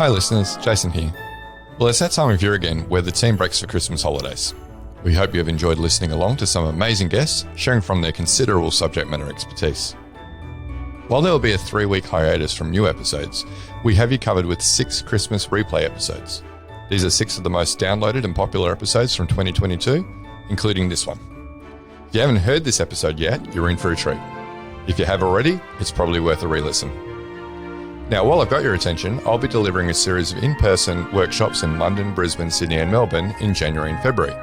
Hi listeners, Jason here. Well, it's that time of year again where the team breaks for Christmas holidays. We hope you have enjoyed listening along to some amazing guests sharing from their considerable subject matter expertise. While there will be a 3-week hiatus from new episodes, we have you covered with 6 Christmas replay episodes. These are 6 of the most downloaded and popular episodes from 2022, including this one. If you haven't heard this episode yet, you're in for a treat. If you have already, it's probably worth a re-listen. Now, while I've got your attention, I'll be delivering a series of in-person workshops in London, Brisbane, Sydney and Melbourne in January and February.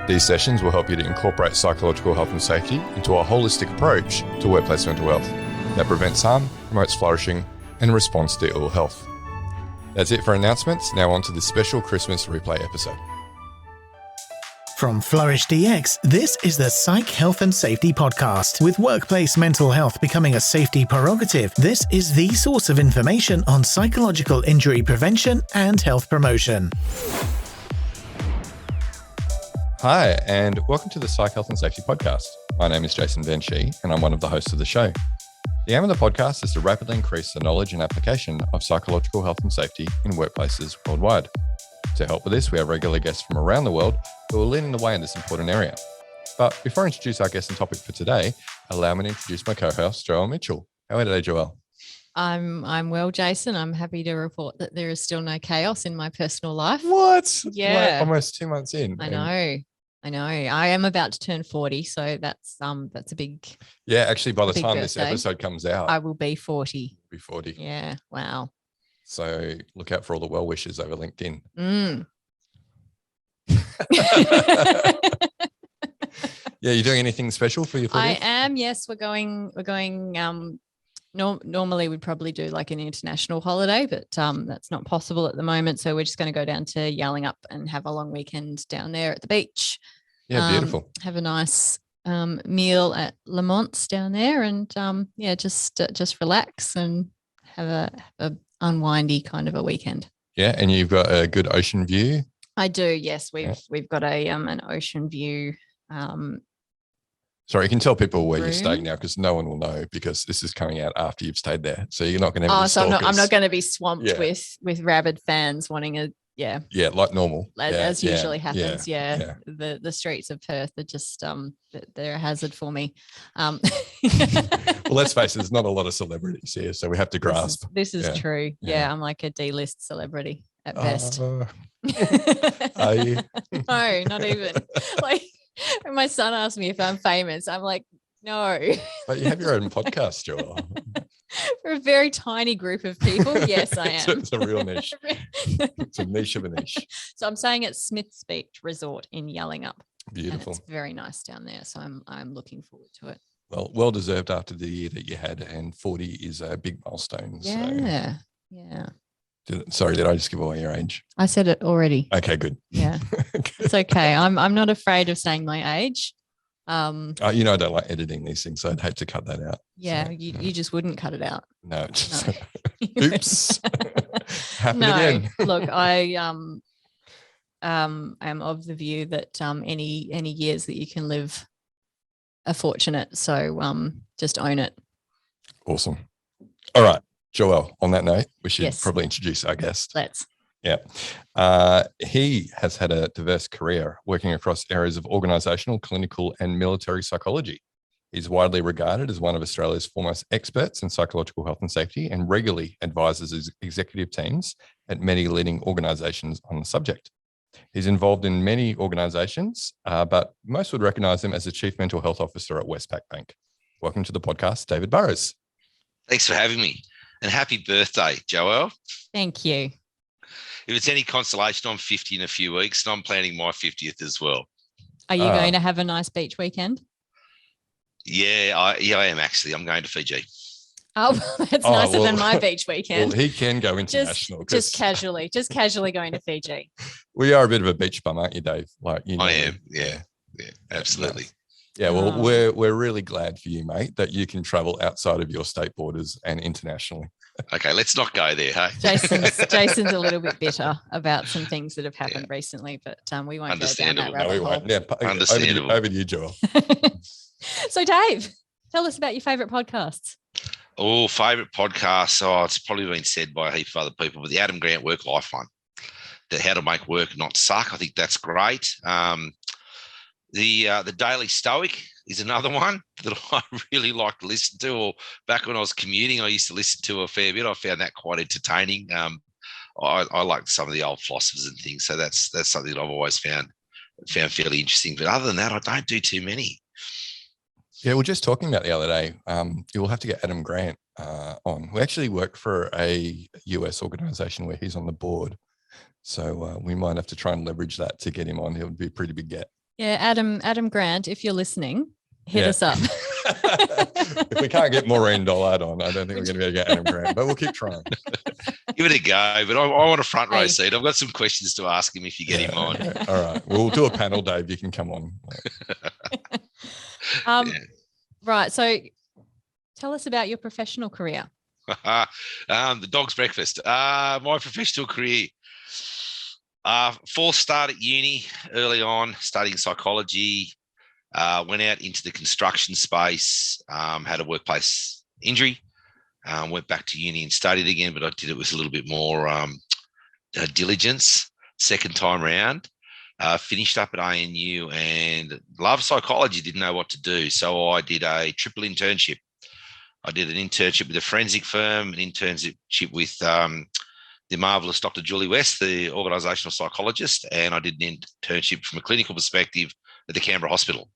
These sessions will help you to incorporate psychological health and safety into a holistic approach to workplace mental health that prevents harm, promotes flourishing, and responds to ill health. That's it for announcements. Now on to this special Christmas replay episode. From Flourish DX, this is the Psych Health and Safety Podcast. With workplace mental health becoming a safety prerogative, this is the source of information on psychological injury prevention and health promotion. Hi, and welcome to the Psych Health and Safety Podcast. My name is Jason Benshee, and I'm one of the hosts of the show. The aim of the podcast is to rapidly increase the knowledge and application of psychological health and safety in workplaces worldwide. To help with this, we have regular guests from around the world who are leading the way in this important area. But before I introduce our guest and topic for today, allow me to introduce my co-host, Joelle Mitchell. How are you today, Joelle? I'm well, Jason. I'm happy to report that there is still no chaos in my personal life. What? Yeah. We're almost 2 months in. I know. I am about to turn 40, so that's a big. Yeah, actually, by the time birthday. This episode comes out, I will be 40. You'll be 40. Yeah. Wow. So look out for all the well wishes over LinkedIn. Yeah, you doing anything special for your 40th? I am. Yes, we're going. Normally we'd probably do like an international holiday, but that's not possible at the moment. So we're just going to go down to Yallingup and have a long weekend down there at the beach. Yeah, beautiful. Have a nice meal at Lamont's down there, and just relax and have a unwindy kind of a weekend. Yeah, and you've got a good ocean view. I do. Yes, we've got an ocean view. Sorry, you can tell people where room. you're staying now because no one will know because this is coming out after you've stayed there. So you're not going to have any so stalkers. I'm not going to be swamped with rabid fans wanting a like normal as usually happens. Yeah. The streets of Perth are just they're a hazard for me. Well, let's face it, there's not a lot of celebrities here, so we have to grasp. This is true. Yeah, I'm like a D-list celebrity at best. Are you? No, not even. Like when my son asked me if I'm famous, I'm like, no. But you have your own podcast, Joelle. For a very tiny group of people, yes, I am. It's a real niche. It's a niche of a niche. So I'm staying at Smith's Beach Resort in Yallingup. Beautiful. And it's very nice down there. So I'm looking forward to it. Well deserved after the year that you had, and 40 is a big milestone. Yeah. So. Yeah. Did I just give away your age? I said it already. Okay, good. Yeah. It's okay. I'm not afraid of saying my age. I don't like editing these things, so I'd hate to cut that out. Yeah, so, you just wouldn't cut it out. No. No. Oops. Happened again. Look, I am of the view that any years that you can live are fortunate. So just own it. Awesome. All right, Joelle, on that note, we should Yes. probably introduce our guest. Let's. Yeah. He has had a diverse career working across areas of organisational, clinical and military psychology. He's widely regarded as one of Australia's foremost experts in psychological health and safety and regularly advises his executive teams at many leading organisations on the subject. He's involved in many organisations, but most would recognise him as the Chief Mental Health Officer at Westpac Bank. Welcome to the podcast, David Burroughs. Thanks for having me. And happy birthday, Joelle. Thank you. If it's any consolation, I'm 50 in a few weeks and I'm planning my 50th as well. Are you going to have a nice beach weekend? Yeah, I am actually. I'm going to Fiji. Oh, that's nicer than my beach weekend. Well, he can go international. Just casually going to Fiji. We are a bit of a beach bum, aren't you, Dave? I am. Yeah, absolutely. Yeah, well, we're really glad for you, mate, that you can travel outside of your state borders and internationally. Okay, let's not go there, hey? Jason's a little bit bitter about some things that have happened recently, but we won't go down that rabbit hole. Won't. Yeah, understandable. Over to you, Joelle. So, Dave, tell us about your favourite podcasts. Oh, favourite podcast. Oh, it's probably been said by a heap of other people, but the Adam Grant Work-Life one, the How to Make Work Not Suck. I think that's great. The Daily Stoic is another one that I really like to listen to. Or back when I was commuting, I used to listen to a fair bit. I found that quite entertaining. I like some of the old philosophers and things, so that's something that I've always found fairly interesting. But other than that, I don't do too many. Yeah, we were just talking about the other day. You'll have to get Adam Grant on. We actually work for a US organization where he's on the board. So we might have to try and leverage that to get him on. He would be a pretty big get. Yeah, Adam Grant, if you're listening, hit us up. If we can't get Maureen Dollard on, I don't think we're going to be able to get Adam Grant, but we'll keep trying. Give it a go, but I want a front row seat. I've got some questions to ask him if you get him on. Okay. All right. We'll do a panel, Dave. You can come on. Right. So tell us about your professional career. The dog's breakfast. My professional career. Full start at uni early on, studying psychology. Went out into the construction space, had a workplace injury, went back to uni and studied again, but I did it with a little bit more diligence second time round. Finished up at ANU and loved psychology, didn't know what to do. So I did a triple internship. I did an internship with a forensic firm, an internship with the marvellous Dr. Julie West, the organisational psychologist, and I did an internship from a clinical perspective at the Canberra Hospital.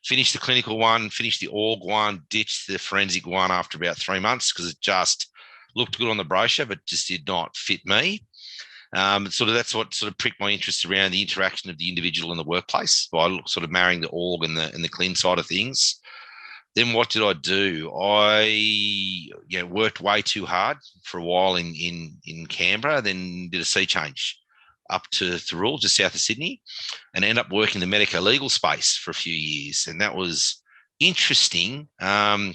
Finished the clinical one, finished the org one, ditched the forensic one after about 3 months because it just looked good on the brochure, but just did not fit me. That's what sort of pricked my interest around the interaction of the individual in the workplace by sort of marrying the org and the clean side of things. Then what did I do? I worked way too hard for a while in Canberra, then did a sea change up to Thirroul, just south of Sydney, and ended up working in the medico-legal space for a few years. And that was interesting. And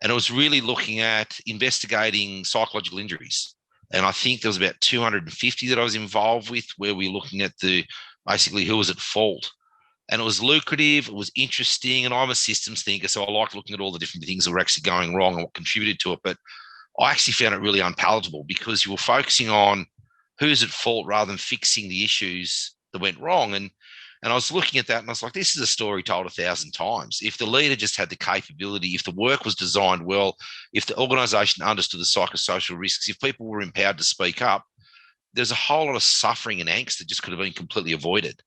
I was really looking at investigating psychological injuries. And I think there was about 250 that I was involved with where we were looking at basically who was at fault. And it was lucrative, it was interesting, and I'm a systems thinker, so I like looking at all the different things that were actually going wrong and what contributed to it. But I actually found it really unpalatable because you were focusing on who's at fault rather than fixing the issues that went wrong. And I was looking at that and I was like, this is a story told 1,000 times. If the leader just had the capability, if the work was designed well, if the organisation understood the psychosocial risks, if people were empowered to speak up, there's a whole lot of suffering and angst that just could have been completely avoided.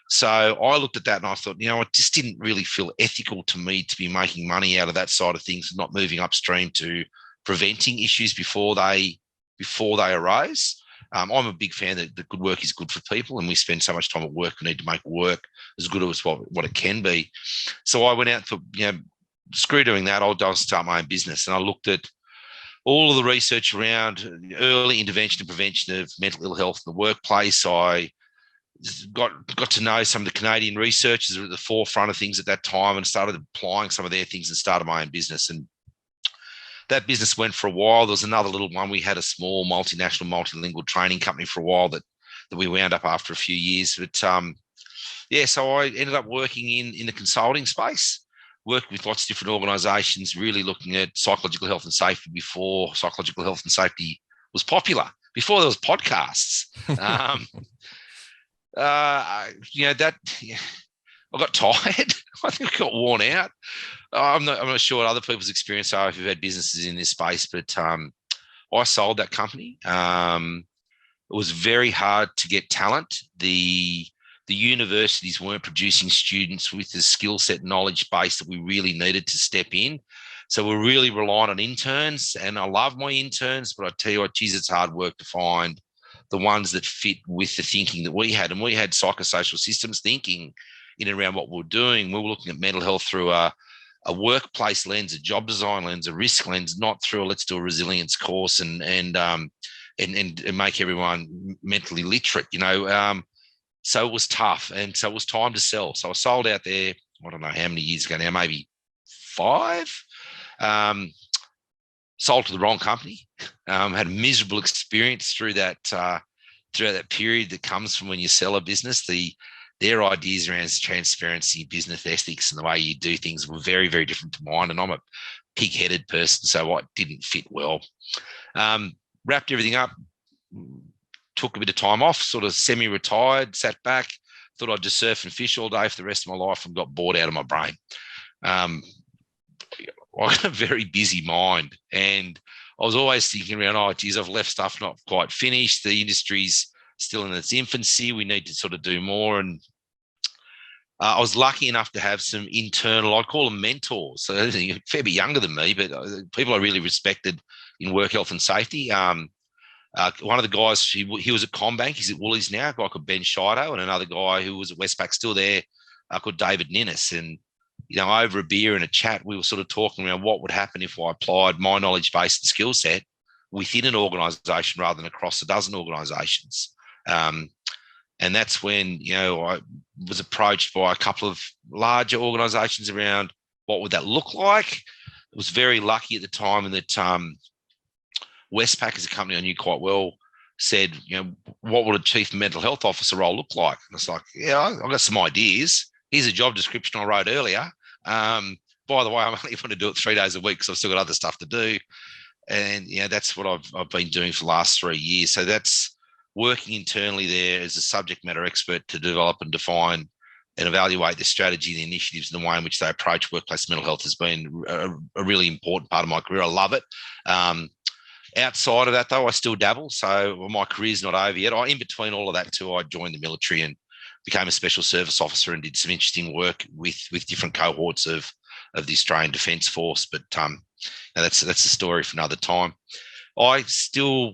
So I looked at that and I thought, it just didn't really feel ethical to me to be making money out of that side of things and not moving upstream to preventing issues before they arise. I'm a big fan that the good work is good for people, and we spend so much time at work. We need to make work as good as what it can be. So I went out for, screw doing that. I'll start my own business. And I looked at all of the research around early intervention and prevention of mental ill health in the workplace. I got to know some of the Canadian researchers who were at the forefront of things at that time and started applying some of their things and started my own business. And that business went for a while. There was another little one. We had a small multinational, multilingual training company for a while that we wound up after a few years. But so I ended up working in the consulting space, worked with lots of different organisations, really looking at psychological health and safety before psychological health and safety was popular, before there was podcasts. I got tired. I think I got worn out. I'm not sure what other people's experience are if you've had businesses in this space, but I sold that company. It was very hard to get talent. The universities weren't producing students with the skill set knowledge base that we really needed to step in. So we're really relying on interns, and I love my interns, but I tell you what, geez, it's hard work to find the ones that fit with the thinking that we had. And we had psychosocial systems thinking in and around what we were doing. We were looking at mental health through a workplace lens, a job design lens, a risk lens, not through a let's do a resilience course and make everyone mentally literate, So it was tough. And so it was time to sell. So I sold out there, I don't know how many years ago now, maybe 5. Sold to the wrong company. Had a miserable experience through that period that comes from when you sell a business. Their ideas around transparency, business ethics, and the way you do things were very, very different to mine. And I'm a pig-headed person, so I didn't fit well. Wrapped everything up, took a bit of time off, sort of semi-retired, sat back, thought I'd just surf and fish all day for the rest of my life and got bored out of my brain. I got a very busy mind, and I was always thinking around, oh, geez, I've left stuff not quite finished. The industry's still in its infancy. We need to sort of do more. And I was lucky enough to have some internal, I call them mentors, so a fair bit younger than me, but people I really respected in work health and safety. One of the guys, he was at Combank, he's at Woolies now, a guy called Ben Shido, and another guy who was at Westpac, still there, called David Ninnis. And, you know, over a beer and a chat, we were sort of talking around what would happen if I applied my knowledge base and skill set within an organisation rather than across a dozen organisations. And that's when, you know, I was approached by a couple of larger organisations around what would that look like. I was very lucky at the time, and that Westpac, as a company I knew quite well, said, you know, what would a chief mental health officer role look like? And it's like, yeah, I've got some ideas. Here's a job description I wrote earlier. By the way, I'm only going to do it 3 days a week because I've still got other stuff to do. And, you know, that's what I've been doing for the last 3 years. So that's working internally there as a subject matter expert to develop and define and evaluate the strategy, the initiatives, and the way in which they approach workplace mental health has been a really important part of my career. I love it. Outside of that, though, I still dabble. So my career's not over yet. In between all of that, too, I joined the military and became a special service officer and did some interesting work with different cohorts of the Australian Defence Force. But that's a story for another time. I still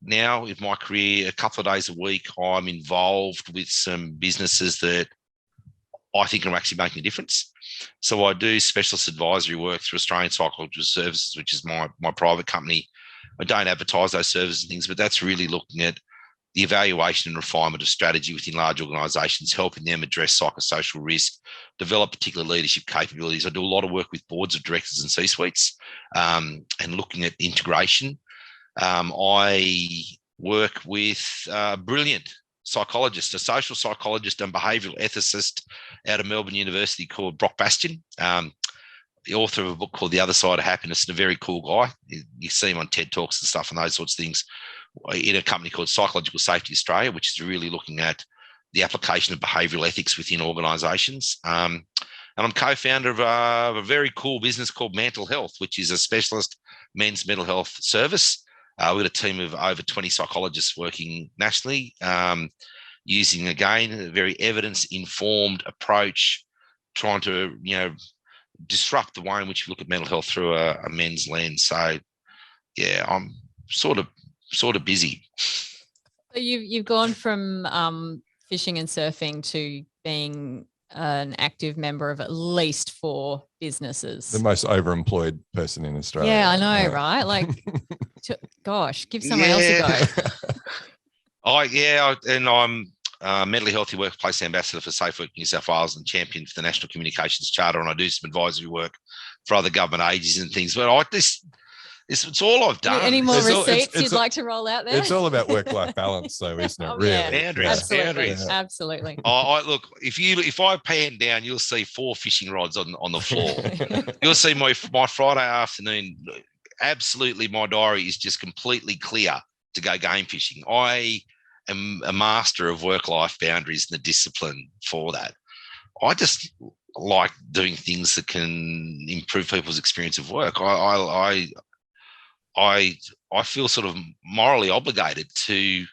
now, in my career, a couple of days a week, I'm involved with some businesses that I think are actually making a difference. So I do specialist advisory work through Australian Psychologist Services, which is my private company. I don't advertise those services and things, but that's really looking at the evaluation and refinement of strategy within large organisations, helping them address psychosocial risk, develop particular leadership capabilities. I do a lot of work with boards of directors and C-suites, and looking at integration. I work with a brilliant psychologist, a social psychologist and behavioural ethicist out of Melbourne University called Brock Bastian, the author of a book called The Other Side of Happiness, and a very cool guy. You see him on TED Talks and stuff and those sorts of things, in a company called Psychological Safety Australia, which is really looking at the application of behavioural ethics within organisations. And I'm co-founder of a very cool business called Mental Health, which is a specialist men's mental health service. We've got a team of over 20 psychologists working nationally, using, again, a very evidence-informed approach, trying to, you know, disrupt the way in which we look at mental health through a men's lens. So, yeah, I'm sort of busy. So you've gone from fishing and surfing to being an active member of at least 4 businesses. The most overemployed person in Australia. Yeah, I know, right? Like, gosh, give someone else a go. And I'm mentally healthy workplace ambassador for Safe Work New South Wales and champion for the National Communications Charter, and I do some advisory work for other government agencies and things. But it's all I've done. Any more receipts you'd like to roll out there? It's all about work-life balance, though, isn't it? Really, yeah. Boundaries. Absolutely. Look, if I pan down, you'll see 4 fishing rods on the floor. You'll see my Friday afternoon. Absolutely, my diary is just completely clear to go game fishing. I am a master of work-life boundaries and the discipline for that. I just like doing things that can improve people's experience of work. I feel sort of morally obligated to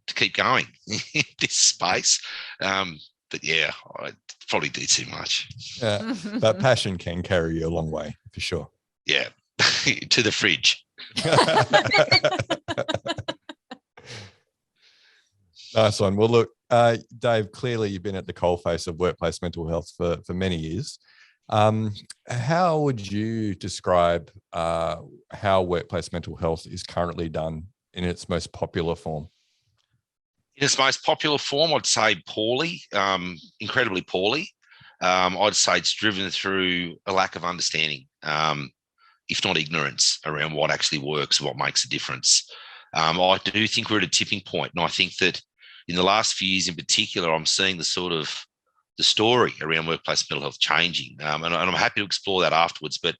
keep going in this space. But yeah, I probably do too much. Yeah, but passion can carry you a long way, for sure. Yeah, to the fridge. Nice one. Well, look, Dave, clearly you've been at the coalface of workplace mental health for many years. How would you describe how workplace mental health is currently done in its most popular form? In its most popular form, I'd say poorly, incredibly poorly. I'd say it's driven through a lack of understanding, if not ignorance, around what actually works, what makes a difference. I do think we're at a tipping point, and I think that in the last few years in particular, I'm seeing the story around workplace mental health changing, and I'm happy to explore that afterwards. But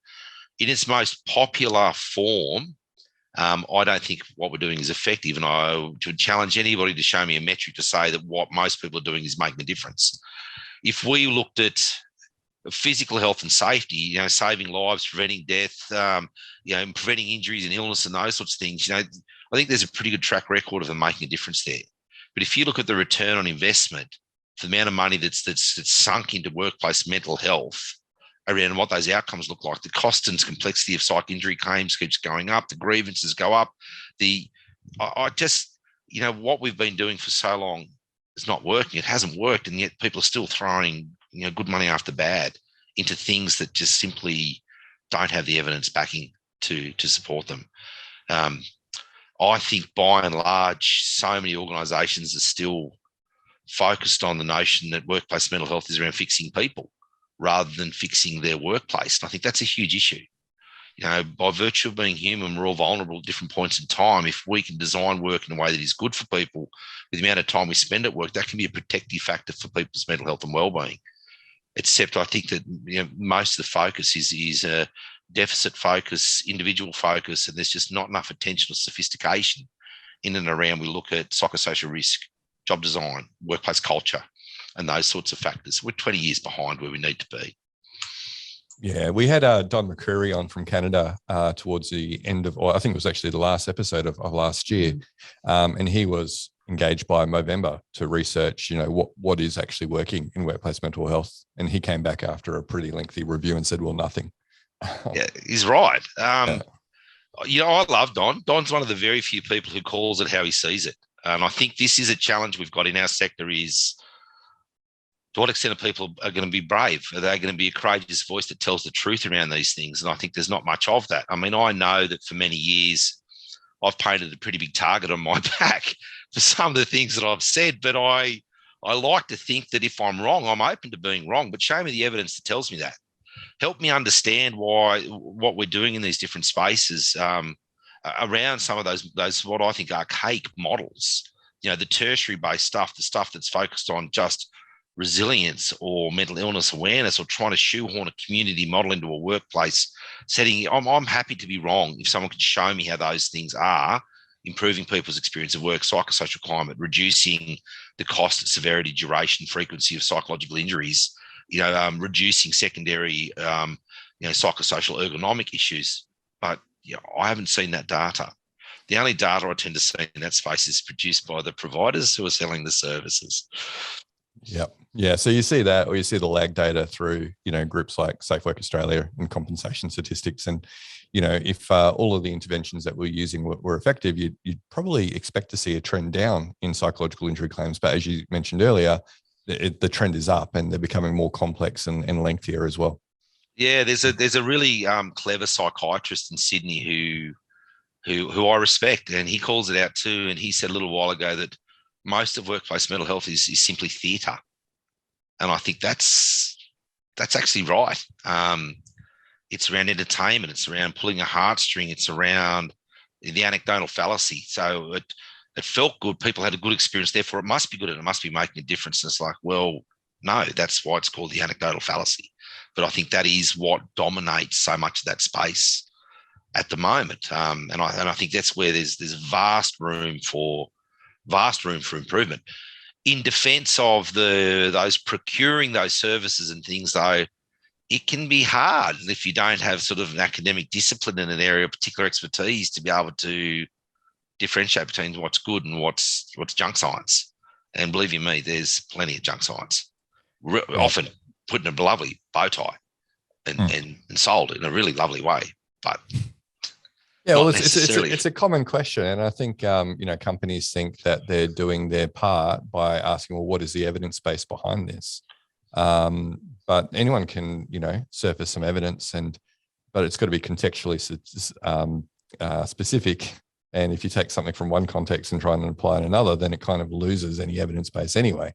in its most popular form, I don't think what we're doing is effective. And I would challenge anybody to show me a metric to say that what most people are doing is making a difference. If we looked at physical health and safety, saving lives, preventing death, preventing injuries and illness and those sorts of things, I think there's a pretty good track record of them making a difference there. But if you look at the return on investment for the amount of money that's sunk into workplace mental health around what those outcomes look like, the cost and complexity of psych injury claims keeps going up, the grievances go up. What we've been doing for so long is not working. It hasn't worked, and yet people are still throwing good money after bad into things that just simply don't have the evidence backing to support them. I think by and large, so many organisations are still focused on the notion that workplace mental health is around fixing people rather than fixing their workplace. And I think that's a huge issue. By virtue of being human, we're all vulnerable at different points in time. If we can design work in a way that is good for people, with the amount of time we spend at work, that can be a protective factor for people's mental health and well-being. Except I think that most of the focus is a deficit focus, individual focus, and there's just not enough attention or sophistication in and around. We look at psychosocial risk, job design, workplace culture, and those sorts of factors. We're 20 years behind where we need to be. Yeah, we had Don McCreary on from Canada towards the end of, or I think it was actually the last episode of last year, and he was engaged by Movember to research, what is actually working in workplace mental health, and he came back after a pretty lengthy review and said, well, nothing. Yeah, he's right. I love Don. Don's one of the very few people who calls it how he sees it, and I think this is a challenge we've got in our sector is, to what extent are people going to be brave? Are they going to be a courageous voice that tells the truth around these things? And I think there's not much of that. I mean, I know that for many years, I've painted a pretty big target on my back for some of the things that I've said, but I like to think that if I'm wrong, I'm open to being wrong, but show me the evidence that tells me that. Help me understand what we're doing in these different spaces around some of those what I think archaic models, the tertiary-based stuff, the stuff that's focused on just resilience or mental illness awareness or trying to shoehorn a community model into a workplace setting. I'm happy to be wrong if someone can show me how those things are improving people's experience of work, psychosocial climate, reducing the cost, severity, duration, frequency of psychological injuries, reducing secondary, psychosocial ergonomic issues. But I haven't seen that data. The only data I tend to see in that space is produced by the providers who are selling the services. Yep. Yeah. So you see that, or you see the lag data through, groups like Safe Work Australia and compensation statistics. And, if all of the interventions that we're using were effective, you'd probably expect to see a trend down in psychological injury claims. But as you mentioned earlier, the trend is up and they're becoming more complex and lengthier as well. Yeah. There's a really clever psychiatrist in Sydney who I respect, and he calls it out too. And he said a little while ago that most of workplace mental health is simply theatre. And I think that's actually right. It's around entertainment. It's around pulling a heartstring. It's around the anecdotal fallacy. So it felt good. People had a good experience. Therefore, it must be good and it must be making a difference. And it's like, well, no, that's why it's called the anecdotal fallacy. But I think that is what dominates so much of that space at the moment. And I think that's where there's vast room for improvement. In defence of those procuring those services and things, though, it can be hard if you don't have sort of an academic discipline in an area of particular expertise to be able to differentiate between what's good and what's junk science. And believe you me, there's plenty of junk science, often put in a lovely bow tie and sold in a really lovely way, but yeah, well, it's a common question, and I think companies think that they're doing their part by asking, well, what is the evidence base behind this? But anyone can, surface some evidence, but it's got to be contextually specific. And if you take something from one context and try and apply it in another, then it kind of loses any evidence base anyway.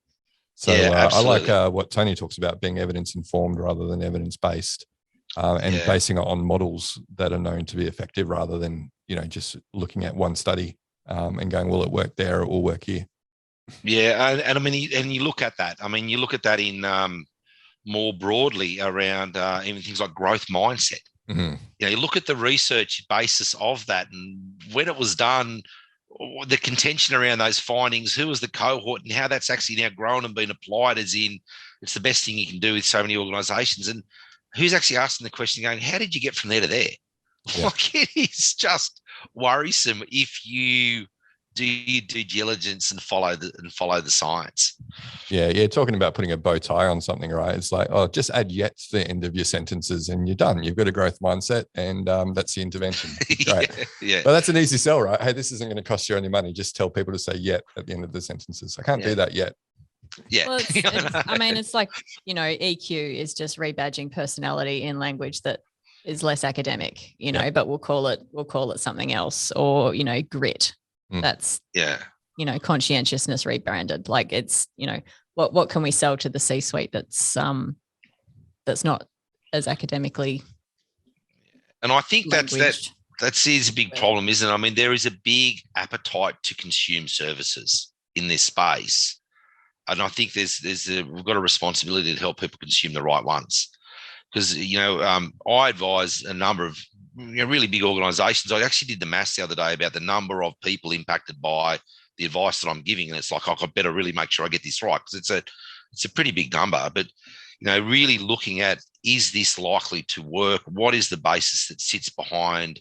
So I like what Tony talks about, being evidence informed rather than evidence based. And basing it on models that are known to be effective rather than, just looking at one study and going, well, it worked there, it will work here. Yeah. And I mean, and you look at that. I mean, you look at that in more broadly around even things like growth mindset. Mhm. You look at the research basis of that and when it was done, the contention around those findings, who was the cohort, and how that's actually now grown and been applied, as in it's the best thing you can do with so many organisations. And who's actually asking the question going, how did you get from there to there? Yeah. Like, it is just worrisome if you do your due diligence and follow the science. Yeah. Talking about putting a bow tie on something, right? It's like, oh, just add yet to the end of your sentences and you're done. You've got a growth mindset, and that's the intervention. Great. Yeah. But that's an easy sell, right? Hey, this isn't going to cost you any money. Just tell people to say yet at the end of the sentences. I can't do that yet. Yeah. Well, it's like, EQ is just rebadging personality in language that is less academic, but we'll call it something else, or, grit. That's, conscientiousness rebranded. Like, it's, what can we sell to the C-suite that's not as academically. And I think that is a big problem, isn't it? I mean, there is a big appetite to consume services in this space. And I think we've got a responsibility to help people consume the right ones. Because, I advise a number of really big organisations. I actually did the maths the other day about the number of people impacted by the advice that I'm giving. And it's like, I better really make sure I get this right, because it's a pretty big number. But, really looking at, is this likely to work? What is the basis that sits behind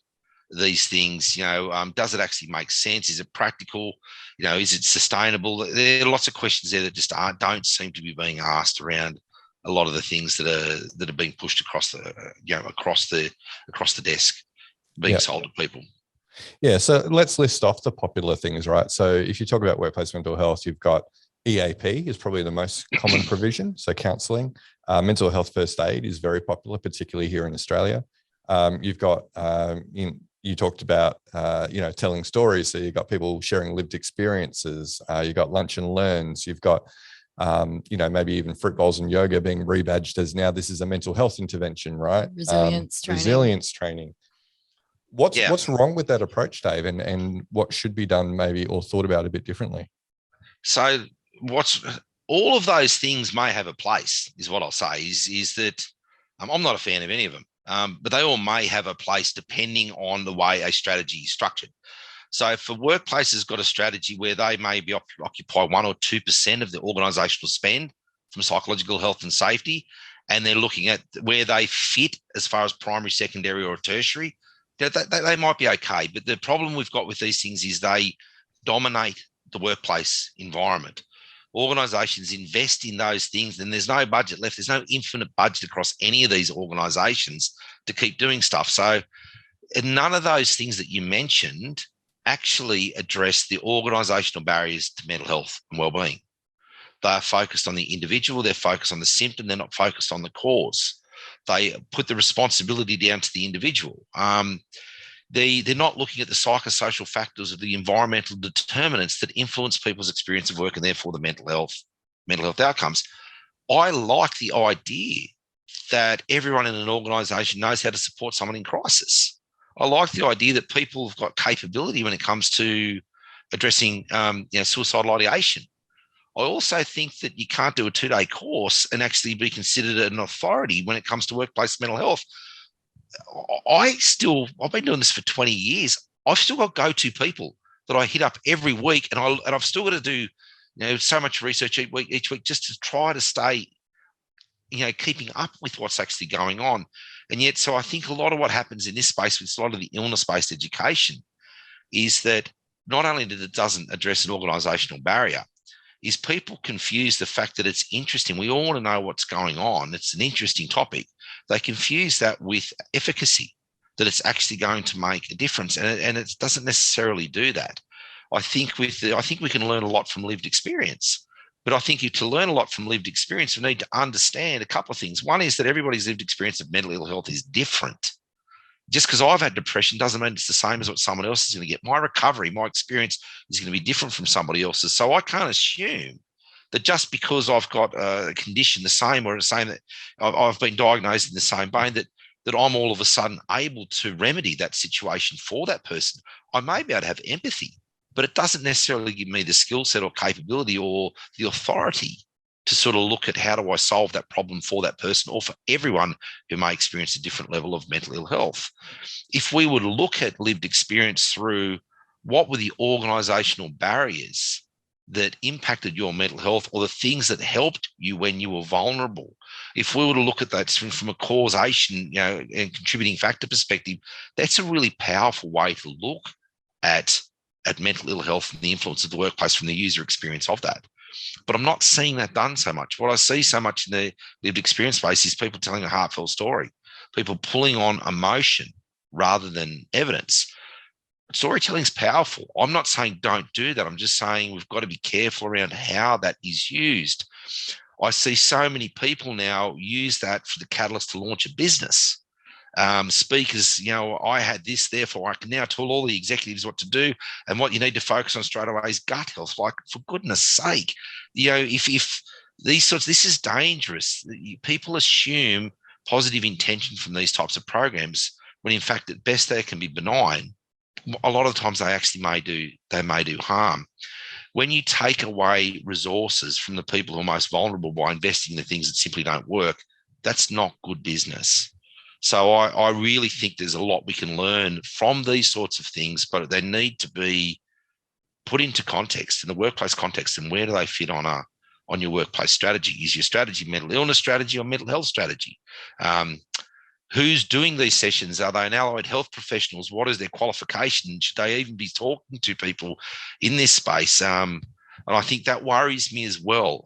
these things? Does it actually make sense? Is it practical? Is it sustainable? There are lots of questions there that just don't seem to be being asked around a lot of the things that are being pushed across the desk, being sold to people. Yeah. So let's list off the popular things, right? So if you talk about workplace mental health, you've got EAP is probably the most common provision. So counselling, mental health first aid is very popular, particularly here in Australia. You've got, you talked about, telling stories. So you've got people sharing lived experiences. You've got lunch and learns. You've got, maybe even fruit bowls and yoga being rebadged as now this is a mental health intervention, right? Resilience training. What's wrong with that approach, Dave? And what should be done maybe, or thought about a bit differently? So all of those things may have a place, is what I'll say, is that I'm not a fan of any of them, but they all may have a place depending on the way a strategy is structured. So if a workplace has got a strategy where they maybe occupy 1 or 2% of the organisational spend from psychological health and safety, and they're looking at where they fit as far as primary, secondary or tertiary, they might be okay. But the problem we've got with these things is they dominate the workplace environment. Organisations invest in those things, and there's no budget left. There's no infinite budget across any of these organisations to keep doing stuff. So none of those things that you mentioned actually address the organisational barriers to mental health and wellbeing. They are focused on the individual. They're focused on the symptom. They're not focused on the cause. They put the responsibility down to the individual. They're not looking at the psychosocial factors of the environmental determinants that influence people's experience of work and therefore the mental health outcomes. I like the idea that everyone in an organisation knows how to support someone in crisis. I like the idea that people have got capability when it comes to addressing suicidal ideation. I also think that you can't do a 2-day course and actually be considered an authority when it comes to workplace mental health. I've been doing this for 20 years. I've still got go-to people that I hit up every week, and I've still got to do so much research each week just to try to stay keeping up with what's actually going on. And yet, so I think a lot of what happens in this space with a lot of the illness-based education is that not only that it doesn't address an organisational barrier, is people confuse the fact that it's interesting. We all want to know what's going on. It's an interesting topic. They confuse that with efficacy, that it's actually going to make a difference. And it doesn't necessarily do that. I think we can learn a lot from lived experience. But I think to learn a lot from lived experience, we need to understand a couple of things. One is that everybody's lived experience of mental ill health is different. Just because I've had depression doesn't mean it's the same as what someone else is going to get. My recovery, my experience is going to be different from somebody else's. So I can't assume that just because I've got a condition the same or the same, that I've been diagnosed in the same vein, that I'm all of a sudden able to remedy that situation for that person. I may be able to have empathy, but it doesn't necessarily give me the skill set or capability or the authority to sort of look at how do I solve that problem for that person or for everyone who may experience a different level of mental ill health. If we were to look at lived experience through what were the organizational barriers that impacted your mental health or the things that helped you when you were vulnerable, if we were to look at that from a causation, and contributing factor perspective, that's a really powerful way to look at mental ill health and the influence of the workplace from the user experience of that. But I'm not seeing that done so much. What I see so much in the lived experience space is people telling a heartfelt story, people pulling on emotion rather than evidence. Storytelling is powerful. I'm not saying don't do that. I'm just saying we've got to be careful around how that is used. I see so many people now use that for the catalyst to launch a business. Speakers, I had this, therefore I can now tell all the executives what to do. And what you need to focus on straight away is gut health. Like, for goodness sake, if these sorts, this is dangerous. People assume positive intention from these types of programs, when in fact, at best, they can be benign. A lot of the times they may do harm. When you take away resources from the people who are most vulnerable by investing in the things that simply don't work, that's not good business. So I really think there's a lot we can learn from these sorts of things, but they need to be put into context, in the workplace context, and where do they fit on your workplace strategy? Is your strategy mental illness strategy or mental health strategy? Who's doing these sessions? Are they an allied health professionals? What is their qualification? Should they even be talking to people in this space? And I think that worries me as well.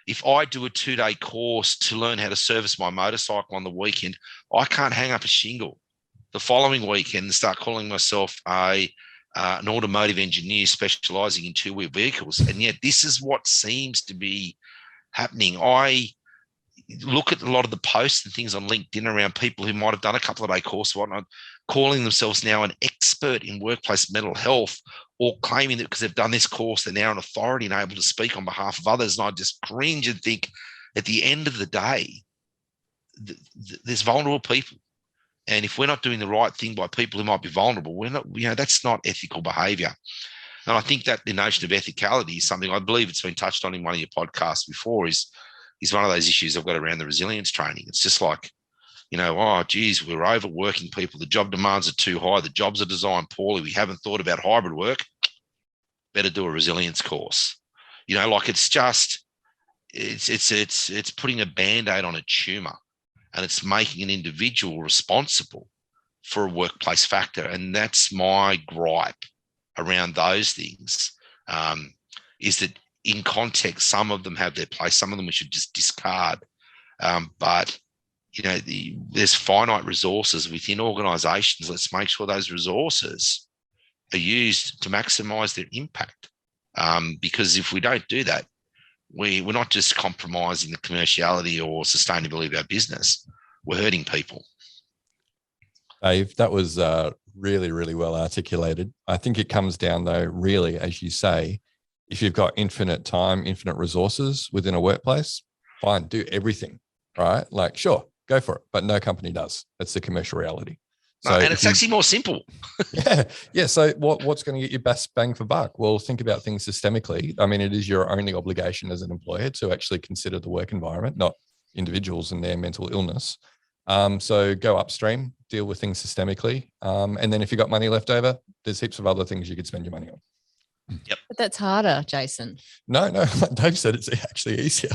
If I do a 2-day course to learn how to service my motorcycle on the weekend, I can't hang up a shingle the following weekend and start calling myself an automotive engineer specialising in two-wheel vehicles. And yet this is what seems to be happening. I look at a lot of the posts and things on LinkedIn around people who might have done a couple of day course or whatnot, calling themselves now an expert in workplace mental health, or claiming that because they've done this course, they're now an authority and able to speak on behalf of others. And I just cringe and think, at the end of the day, there's vulnerable people. And if we're not doing the right thing by people who might be vulnerable, we're not, that's not ethical behavior. And I think that the notion of ethicality is something, I believe it's been touched on in one of your podcasts before, is one of those issues I've got around the resilience training. It's just like, oh, geez, we're overworking people. The job demands are too high. The jobs are designed poorly. We haven't thought about hybrid work. Better do a resilience course. It's just, it's putting a Band-Aid on a tumor, and it's making an individual responsible for a workplace factor. And that's my gripe around those things, is that in context, some of them have their place. Some of them we should just discard. But there's finite resources within organisations. Let's make sure those resources are used to maximise their impact. Because if we don't do that, we're not just compromising the commerciality or sustainability of our business. We're hurting people. Dave, that was really, really well articulated. I think it comes down, though, really, as you say, if you've got infinite time, infinite resources within a workplace, fine, do everything, right? Like, sure, go for it. But no company does. That's the commercial reality. So and it's actually more simple. Yeah. So what's going to get you best bang for buck? Well, think about things systemically. I mean, it is your only obligation as an employer to actually consider the work environment, not individuals and their mental illness. So go upstream, deal with things systemically. And then if you've got money left over, there's heaps of other things you could spend your money on. Yep. But that's harder, Jason. No, like Dave said, it's actually easier.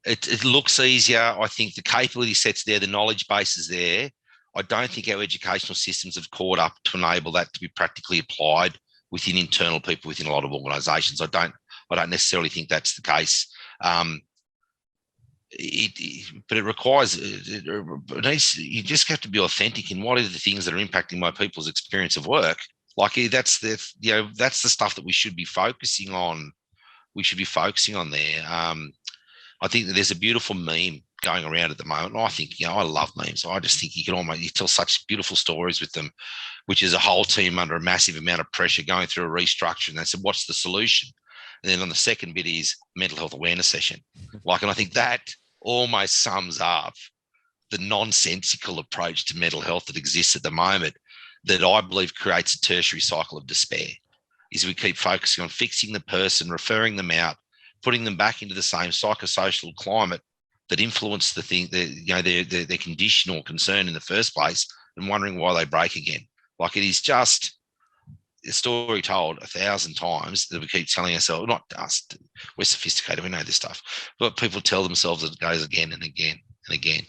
It looks easier. I think the capability set's there, the knowledge base is there. I don't think our educational systems have caught up to enable that to be practically applied within internal people within a lot of organisations. I don't necessarily think that's the case. But it requires, you just have to be authentic in what are the things that are impacting my people's experience of work. Like that's the stuff that we should be focusing on. We should be focusing on there. I think that there's a beautiful meme going around at the moment. I think, I love memes. I just think you tell such beautiful stories with them, which is a whole team under a massive amount of pressure going through a restructure. And they said, what's the solution? And then on the second bit is mental health awareness session. And I think that almost sums up the nonsensical approach to mental health that exists at the moment, that I believe creates a tertiary cycle of despair. is we keep focusing on fixing the person, referring them out, putting them back into the same psychosocial climate that influenced the thing, their condition or concern in the first place, and wondering why they break again. Like, it is just a story told 1,000 times that we keep telling ourselves, not us, we're sophisticated, we know this stuff, but people tell themselves it goes again and again and again.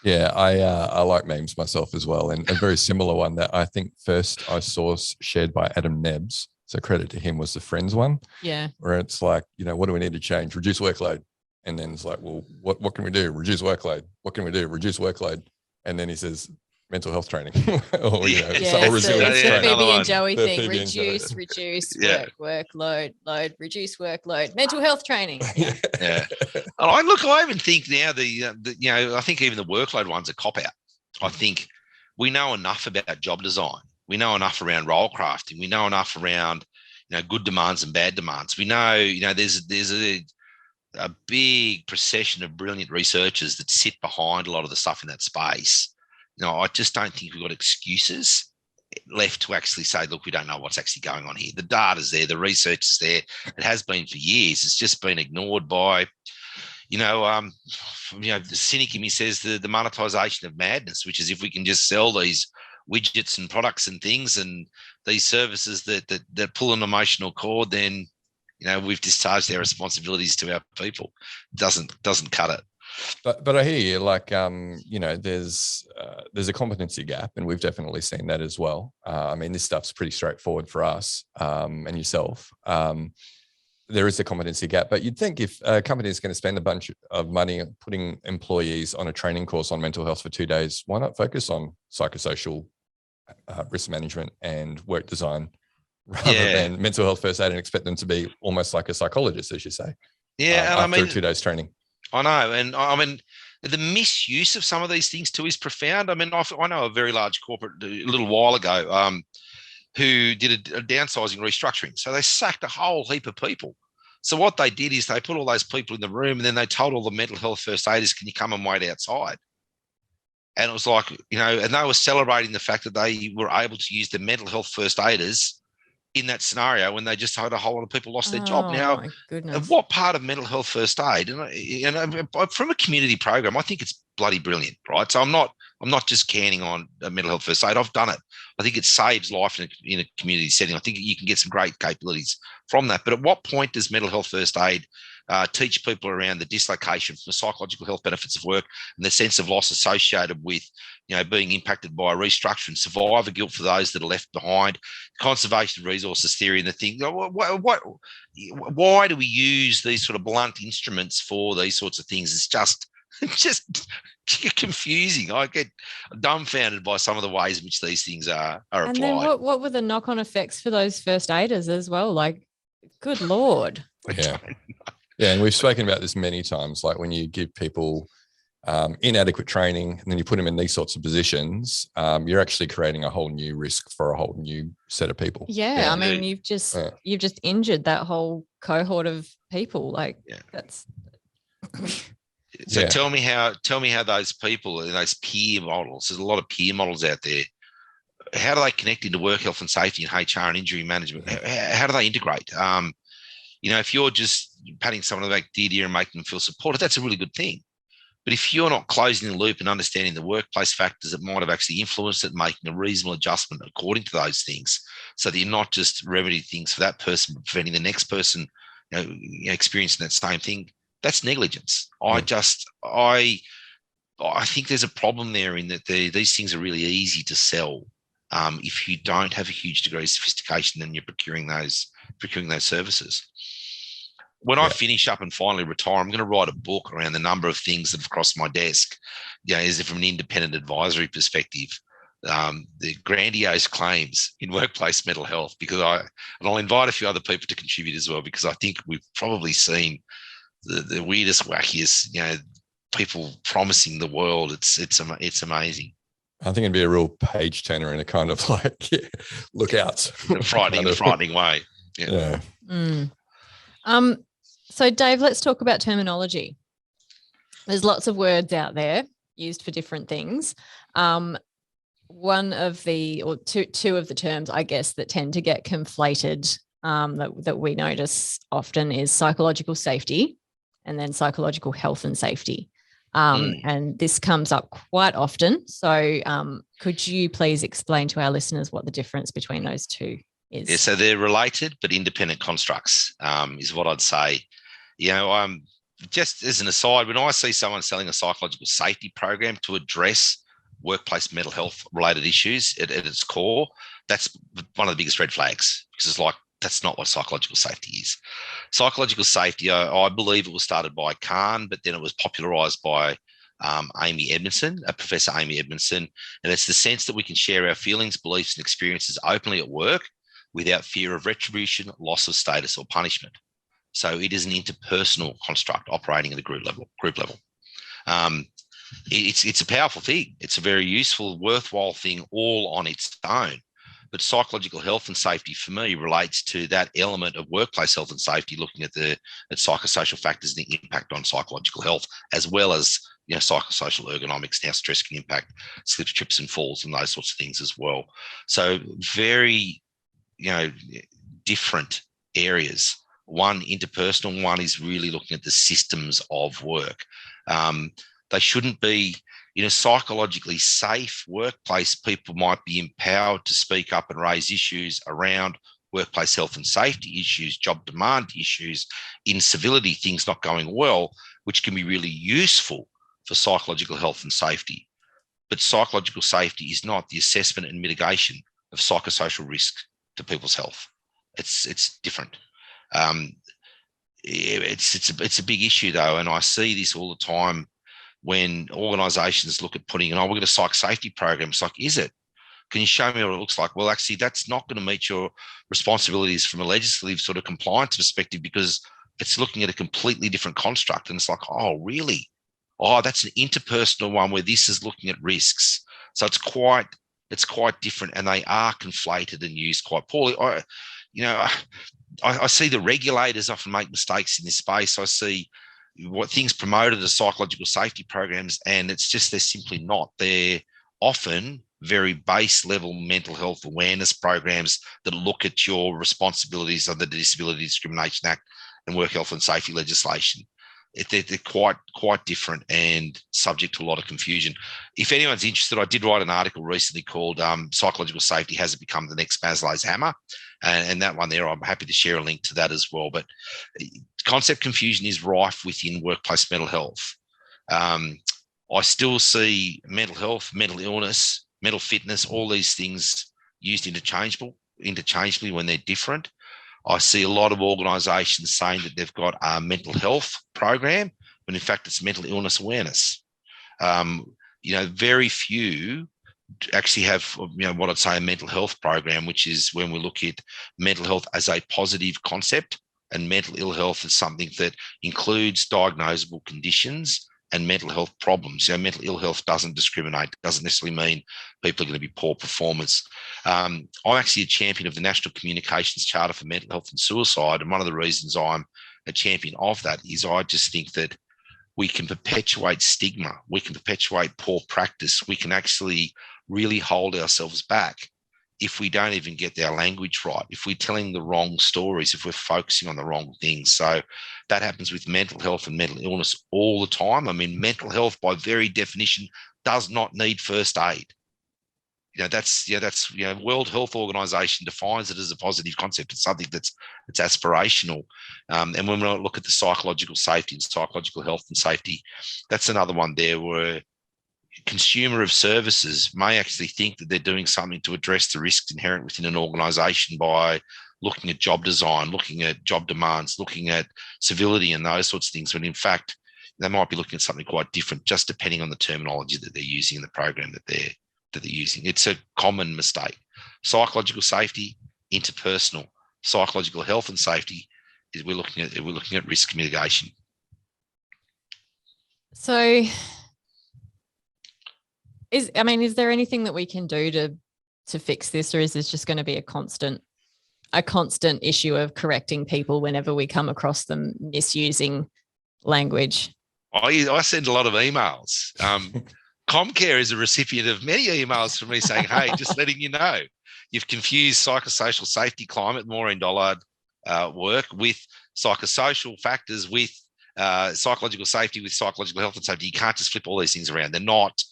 Yeah, I like memes myself as well, and a very similar one that I think first I saw shared by Adam Nebbs, so credit to him, was the Friends one. Yeah. Where it's like, what do we need to change? Reduce workload. And then it's like, well, what can we do? Reduce workload. What can we do? Reduce workload. And then he says, mental health training or resilience it's the training. Phoebe and Joey The thing. Phoebe and Joey. Reduce, workload, reduce workload, mental health training. Yeah. I even think now I think even the workload one's a cop out. I think we know enough about job design. We know enough around role crafting. We know enough around, good demands and bad demands. We know, there's a big procession of brilliant researchers that sit behind a lot of the stuff in that space. I just don't think we've got excuses left to actually say, look, we don't know what's actually going on here. The data's there, the research is there. It has been for years. It's just been ignored by, the cynic in me says the monetization of madness, which is if we can just sell these widgets and products and things and these services that pull an emotional cord, then we've discharged our responsibilities to our people. Doesn't cut it. But I hear you. Like, there's a competency gap, and we've definitely seen that as well. This stuff's pretty straightforward for us and yourself. There is a competency gap, but you'd think if a company is going to spend a bunch of money putting employees on a training course on mental health for 2 days, why not focus on psychosocial risk management and work design rather than mental health first aid and expect them to be almost like a psychologist, as you say? Yeah, after 2 days training. I know, and the misuse of some of these things too is profound. I know a very large corporate a little while ago who did a downsizing restructuring. So they sacked a whole heap of people. So what they did is they put all those people in the room, and then they told all the mental health first aiders, can you come and wait outside? And it was like, and they were celebrating the fact that they were able to use the mental health first aiders in that scenario when they just had a whole lot of people lost their job. Now, my goodness. What part of mental health first aid, and from a community program, I think it's bloody brilliant, right? So I'm not just canning on mental health first aid. I've done it. I think it saves life in a community setting. I think you can get some great capabilities from that. But at what point does mental health first aid teach people around the dislocation from the psychological health benefits of work and the sense of loss associated with, being impacted by restructuring, survivor guilt for those that are left behind, conservation of resources theory, and the thing. Why do we use these sort of blunt instruments for these sorts of things? It's just confusing. I get dumbfounded by some of the ways in which these things are applied. And then what were the knock-on effects for those first aiders as well? Like, good Lord. Yeah. Yeah, and we've spoken about this many times, like when you give people inadequate training and then you put them in these sorts of positions, you're actually creating a whole new risk for a whole new set of people. Yeah. You've just injured that whole cohort of people. Like, that's... So tell me how those people, those peer models, there's a lot of peer models out there. How do they connect into work health and safety and HR and injury management? How do they integrate? If you're just patting someone on the back, dear, and making them feel supported, that's a really good thing. But if you're not closing the loop and understanding the workplace factors that might have actually influenced it, making a reasonable adjustment according to those things, so that you're not just remedying things for that person, but preventing the next person experiencing that same thing, that's negligence. I think there's a problem there in that these things are really easy to sell if you don't have a huge degree of sophistication and you're procuring those services. When I finish up and finally retire, I'm going to write a book around the number of things that have crossed my desk, is from an independent advisory perspective, the grandiose claims in workplace mental health, and I'll invite a few other people to contribute as well, because I think we've probably seen the weirdest, wackiest, people promising the world. It's amazing. I think it'd be a real page turner in a kind of like, look out. Frightening way. Yeah. So Dave, let's talk about terminology. There's lots of words out there used for different things. one of the, or two of the terms, I guess, that tend to get conflated that we notice often is psychological safety and then psychological health and safety. And this comes up quite often. So could you please explain to our listeners what the difference between those two is? Yeah, so they're related but independent constructs, is what I'd say. Just as an aside, when I see someone selling a psychological safety program to address workplace mental health related issues at its core, that's one of the biggest red flags, because it's like, that's not what psychological safety is. Psychological safety, I believe it was started by Kahn, but then it was popularized by Professor Amy Edmondson. And it's the sense that we can share our feelings, beliefs, and experiences openly at work without fear of retribution, loss of status, or punishment. So it is an interpersonal construct operating at a group level. It's a powerful thing. It's a very useful, worthwhile thing all on its own. But psychological health and safety for me relates to that element of workplace health and safety, looking at psychosocial factors and the impact on psychological health, as well as psychosocial ergonomics, how stress can impact slips, trips, and falls, and those sorts of things as well. So very, different areas. One interpersonal, one is really looking at the systems of work. They shouldn't be, psychologically safe workplace. People might be empowered to speak up and raise issues around workplace health and safety issues, job demand issues, incivility, things not going well, which can be really useful for psychological health and safety. But psychological safety is not the assessment and mitigation of psychosocial risk to people's health. It's different. It's a big issue though, and I see this all the time when organisations look at putting, we're going to psych safety program. It's like, is it? Can you show me what it looks like? Well, actually, that's not going to meet your responsibilities from a legislative sort of compliance perspective, because it's looking at a completely different construct. And it's like, oh, really? Oh, that's an interpersonal one where this is looking at risks. So it's quite different, and they are conflated and used quite poorly. I see the regulators often make mistakes in this space. I see what things promoted as psychological safety programs, and they're simply not. They're often very base level mental health awareness programs that look at your responsibilities under the Disability Discrimination Act and work health and safety legislation. They're quite different and subject to a lot of confusion. If anyone's interested, I did write an article recently called Psychological Safety, Has It Become the Next Maslow's Hammer? And that one there, I'm happy to share a link to that as well. But concept confusion is rife within workplace mental health. I still see mental health, mental illness, mental fitness, all these things used interchangeably when they're different. I see a lot of organisations saying that they've got a mental health program, when in fact it's mental illness awareness. Very few actually have, what I'd say a mental health program, which is when we look at mental health as a positive concept, and mental ill health is something that includes diagnosable conditions and mental health problems. Mental ill health doesn't discriminate, doesn't necessarily mean people are going to be poor performers. I'm actually a champion of the National Communications Charter for Mental Health and Suicide, and one of the reasons I'm a champion of that is I just think that we can perpetuate stigma, we can perpetuate poor practice, we can actually really hold ourselves back if we don't even get our language right, if we're telling the wrong stories, if we're focusing on the wrong things. So that happens with mental health and mental illness all the time. I mean, mental health by very definition does not need first aid. That's World Health Organization defines it as a positive concept. It's something that's aspirational. And when we look at the psychological safety and psychological health and safety, that's another one there where consumer of services may actually think that they're doing something to address the risks inherent within an organisation by looking at job design, looking at job demands, looking at civility and those sorts of things, when in fact they might be looking at something quite different, just depending on the terminology that they're using in the program that they're using. It's a common mistake. Psychological safety, interpersonal. Psychological health and safety is we're looking at risk mitigation. So is there anything that we can do to fix this, or is this just going to be a constant issue of correcting people whenever we come across them misusing language? I send a lot of emails. Comcare is a recipient of many emails from me saying, hey, just letting you know, you've confused psychosocial safety climate, Maureen Dollard work with psychosocial factors with psychological safety with psychological health and safety. You can't just flip all these things around. They're not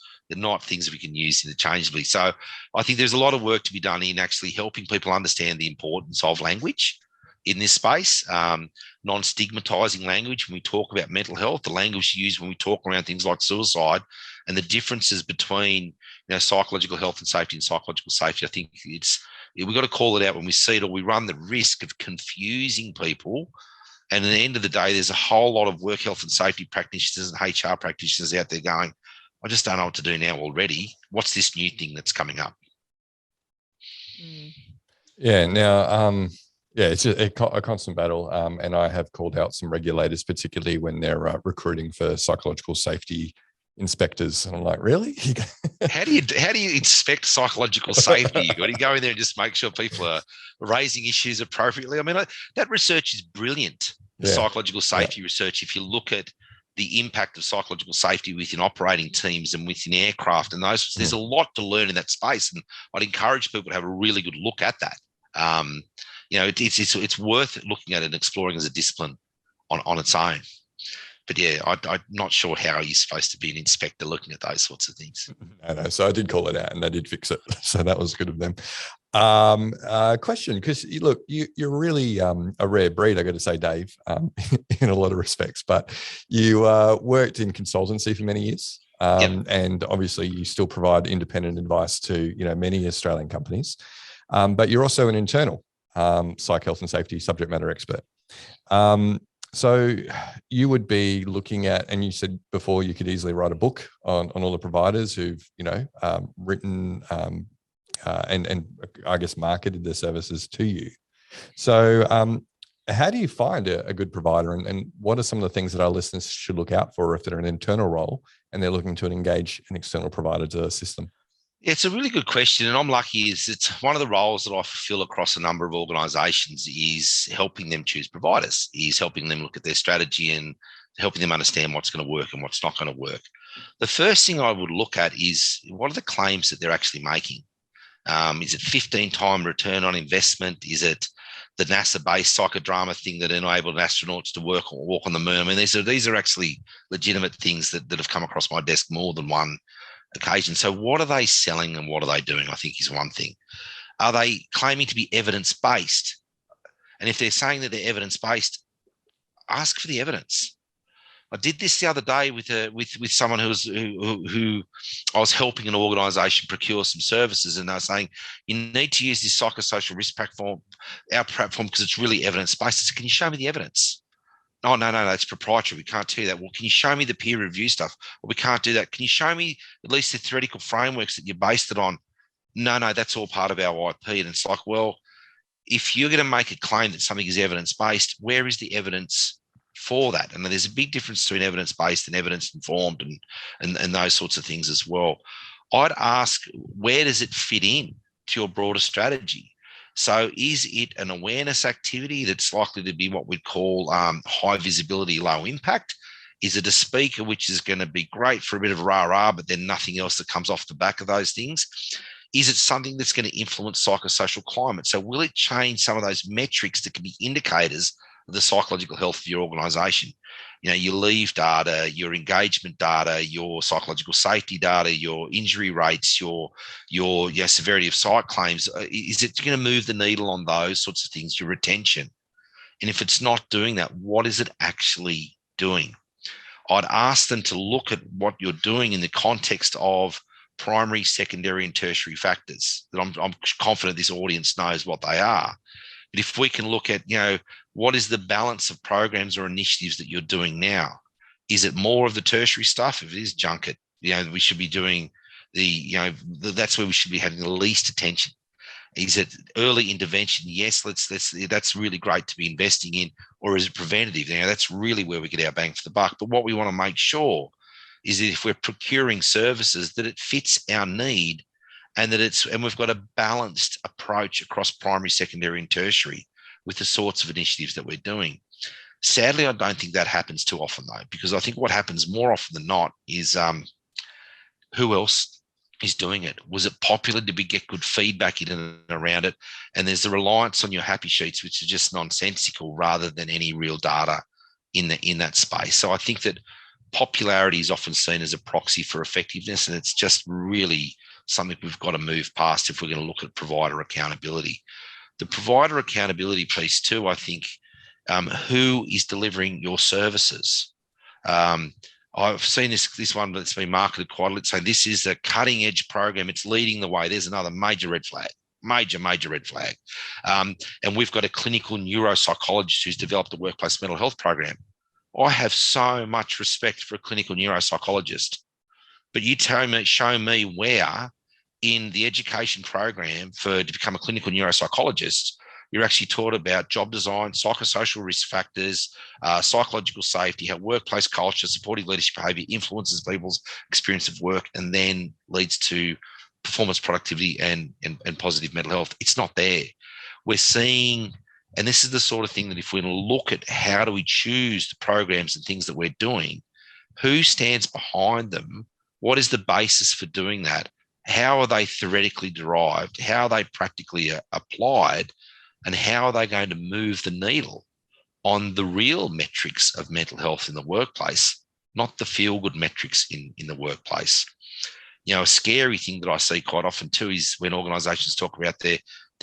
things that we can use interchangeably. So I think there's a lot of work to be done in actually helping people understand the importance of language in this space, non-stigmatizing language when we talk about mental health, the language used when we talk around things like suicide, and the differences between psychological health and safety and psychological safety. I think we've got to call it out when we see it, or we run the risk of confusing people. And at the end of the day, there's a whole lot of work health and safety practitioners and HR practitioners out there going, I just don't know what to do now already. What's this new thing that's coming up? Yeah. Now, it's a constant battle. And I have called out some regulators, particularly when they're recruiting for psychological safety inspectors. And I'm like, really? How do you inspect psychological safety? You've got to go in there and just make sure people are raising issues appropriately. I mean, that research is brilliant. The psychological safety research, if you look at the impact of psychological safety within operating teams and within aircraft and those, there's a lot to learn in that space. And I'd encourage people to have a really good look at that. It's worth looking at and exploring as a discipline on its own. But I'm not sure how you're supposed to be an inspector looking at those sorts of things. I know. So I did call it out and they did fix it. So that was good of them. Question, because look, you're really a rare breed, I got to say, Dave, in a lot of respects, but you worked in consultancy for many years. And obviously you still provide independent advice to, many Australian companies. But you're also an internal psych health and safety subject matter expert. So you would be looking at, and you said before you could easily write a book on all the providers who've, written and I guess marketed their services to you. So how do you find a good provider, and what are some of the things that our listeners should look out for if they're an internal role and they're looking to engage an external provider to assist them? It's a really good question, and I'm lucky. It's one of the roles that I fulfill across a number of organisations is helping them choose providers, is helping them look at their strategy and helping them understand what's going to work and what's not going to work. The first thing I would look at is what are the claims that they're actually making? Is it 15-time return on investment? Is it the NASA-based psychodrama thing that enabled astronauts to work or walk on the moon? I mean, these are actually legitimate things that have come across my desk more than one occasion. So what are they selling and what are they doing, I think is one thing. Are they claiming to be evidence-based? And if they're saying that they're evidence-based, ask for the evidence. I did this the other day with someone who I was helping an organisation procure some services, and they were saying, you need to use this psychosocial risk platform, our platform, because it's really evidence-based. I said, can you show me the evidence? Oh, no, it's proprietary. We can't do that. Well, can you show me the peer review stuff? Well, we can't do that. Can you show me at least the theoretical frameworks that you based it on? No, that's all part of our IP. And it's like, well, if you're going to make a claim that something is evidence-based, where is the evidence for that? And there's a big difference between evidence-based and evidence-informed and those sorts of things as well. I'd ask, where does it fit in to your broader strategy? So is it an awareness activity that's likely to be what we'd call high visibility, low impact? Is it a speaker which is going to be great for a bit of rah-rah, but then nothing else that comes off the back of those things? Is it something that's going to influence psychosocial climate? So will it change some of those metrics that can be indicators of the psychological health of your organisation? Your leave data, your engagement data, your psychological safety data, your injury rates, your severity of psych claims. Is it going to move the needle on those sorts of things, your retention? And if it's not doing that, what is it actually doing? I'd ask them to look at what you're doing in the context of primary, secondary, and tertiary factors that I'm confident this audience knows what they are. But if we can look at, what is the balance of programs or initiatives that you're doing now? Is it more of the tertiary stuff? If it is, junk it. We should be doing that's where we should be having the least attention. Is it early intervention? Yes, that's really great to be investing in. Or is it preventative? That's really where we get our bang for the buck. But what we want to make sure is that if we're procuring services, that it fits our need and we've got a balanced approach across primary, secondary, and tertiary with the sorts of initiatives that we're doing. Sadly, I don't think that happens too often, though, because I think what happens more often than not is who else is doing it? Was it popular? Did we get good feedback in and around it? And there's the reliance on your happy sheets, which are just nonsensical rather than any real data in that space. So I think that popularity is often seen as a proxy for effectiveness, and it's just really something we've got to move past if we're going to look at provider accountability. The provider accountability piece too, I think, who is delivering your services? I've seen this one that's been marketed quite a lot, saying this is a cutting edge program. It's leading the way. There's another major red flag, major red flag. And we've got a clinical neuropsychologist who's developed a workplace mental health program. I have so much respect for a clinical neuropsychologist, but you show me where in the education program to become a clinical neuropsychologist, you're actually taught about job design, psychosocial risk factors, psychological safety, how workplace culture, supportive leadership behavior influences people's experience of work and then leads to performance, productivity, and positive mental health. It's not there. We're seeing, and this is the sort of thing that if we look at how do we choose the programs and things that we're doing, who stands behind them? What is the basis for doing that? How are they theoretically derived? How are they practically applied? And how are they going to move the needle on the real metrics of mental health in the workplace, not the feel-good metrics in the workplace? You know, a scary thing that I see quite often too is when organisations talk about their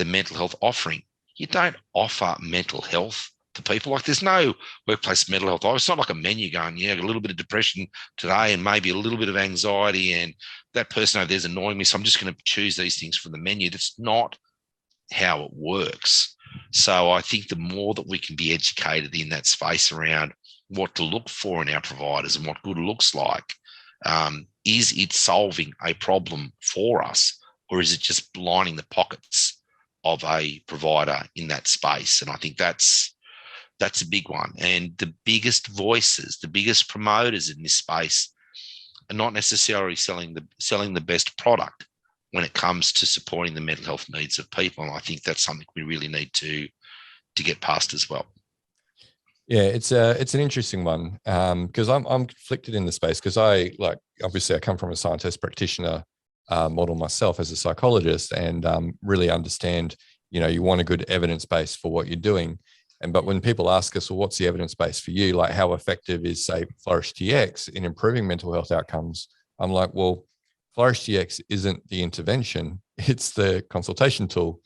mental health offering. You don't offer mental health to people. Like there's no workplace mental health. It's not like a menu going, yeah, I got a little bit of depression today and maybe a little bit of anxiety and that person over there's annoying me, so I'm just going to choose these things from the menu. That's not how it works. So I think the more that we can be educated in that space around what to look for in our providers and what good looks like, is it solving a problem for us or is it just lining the pockets of a provider in that space? And I think that's a big one. And the biggest voices, the biggest promoters in this space are not necessarily selling the best product when it comes to supporting the mental health needs of people. And I think that's something we really need to get past as well. Yeah, it's an interesting one because I'm conflicted in the space because obviously I come from a scientist practitioner model myself as a psychologist and really understand, you want a good evidence base for what you're doing. But when people ask us, well, what's the evidence base for you? Like how effective is, say, Flourish TX in improving mental health outcomes? I'm like, well, Flourish TX isn't the intervention. It's the consultation tool.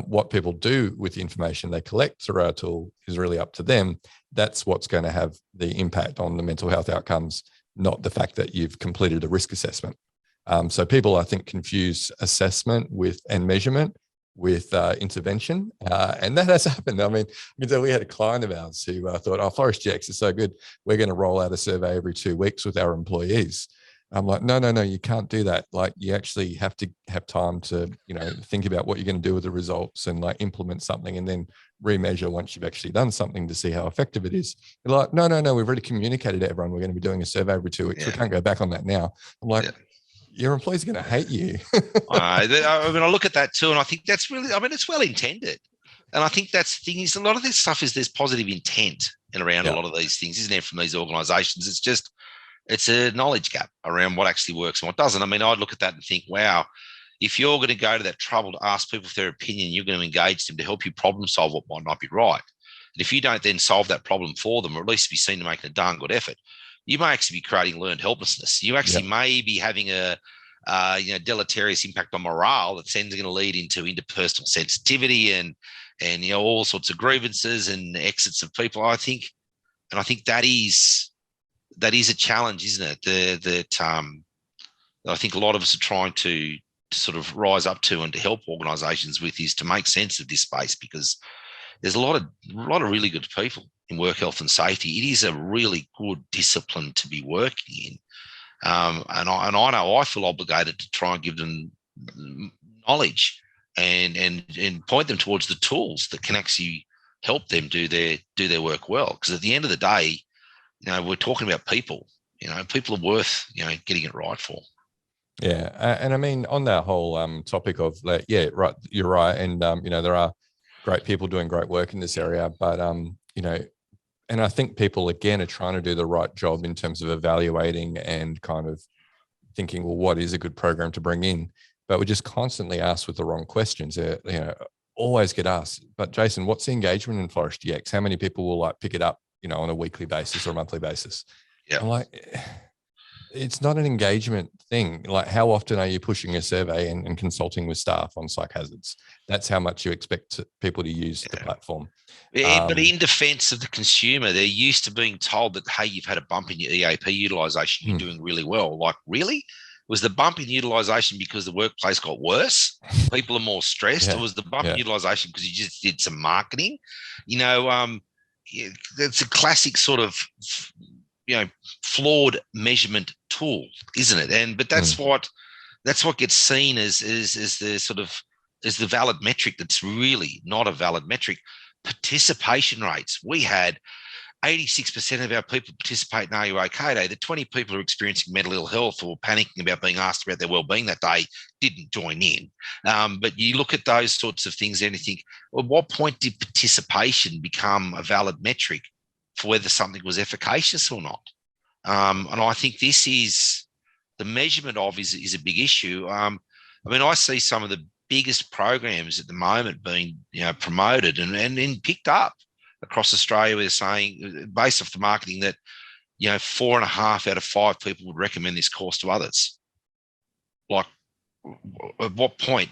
What people do with the information they collect through our tool is really up to them. That's what's going to have the impact on the mental health outcomes, not the fact that you've completed a risk assessment. So people, I think, confuse assessment and measurement with intervention. And that has happened. I mean, we had a client of ours who thought, oh, Flourish TX is so good, we're going to roll out a survey every 2 weeks with our employees. I'm like, no, you can't do that. Like you actually have to have time to, think about what you're going to do with the results and like implement something and then remeasure once you've actually done something to see how effective it is. They're like, no, we've already communicated to everyone. We're going to be doing a survey every 2 weeks. Yeah. We can't go back on that now. I'm like, your employees are going to hate you. I look at that too. And I think that's really, it's well intended. And I think that's the thing is a lot of this stuff is there's positive intent and around a lot of these things, isn't there, from these organizations? It's just, it's a knowledge gap around what actually works and what doesn't. I'd look at that and think, wow, if you're going to go to that trouble to ask people for their opinion, you're going to engage them to help you problem solve what might not be right. And if you don't then solve that problem for them, or at least be seen to making a darn good effort, you may actually be creating learned helplessness. You actually may be having a deleterious impact on morale that's then going to lead into interpersonal sensitivity and all sorts of grievances and exits of people. I think that is a challenge, isn't it? That I think a lot of us are trying to sort of rise up to and to help organisations with is to make sense of this space, because there's a lot of really good people in work health and safety. It is a really good discipline to be working in, and I know I feel obligated to try and give them knowledge and point them towards the tools that can actually help them do their work well. Because at the end of the day, we're talking about people. People are worth getting it right for. Yeah, and on that whole topic of right, you're right, and there are great people doing great work in this area, but and I think people again are trying to do the right job in terms of evaluating and kind of thinking, well, what is a good program to bring in? But we're just constantly asked with the wrong questions. Always get asked. But Jason, what's the engagement in Flourish DX? How many people will pick it up, on a weekly basis or a monthly basis? Yeah. I'm like, it's not an engagement thing. Like, how often are you pushing a survey and consulting with staff on psych hazards? That's how much you expect people to use the platform. But in defense of the consumer, they're used to being told that, hey, you've had a bump in your EAP utilization, you're doing really well. Like, really? Was the bump in utilization because the workplace got worse? People are more stressed? Or was the bump in utilization because you just did some marketing? It's a classic sort of, flawed measurement tool, isn't it? But that's what gets seen as the sort of as the valid metric. That's really not a valid metric. Participation rates. We had 86% of our people participate in Are You OK Day. The 20 people who are experiencing mental ill health or panicking about being asked about their well-being that day didn't join in. But you look at those sorts of things and you think, well, at what point did participation become a valid metric for whether something was efficacious or not? And I think this is the measurement of is a big issue. I see some of the biggest programs at the moment being promoted and picked up across Australia. We're saying, based off the marketing, that 4.5 out of 5 people would recommend this course to others. Like, at what point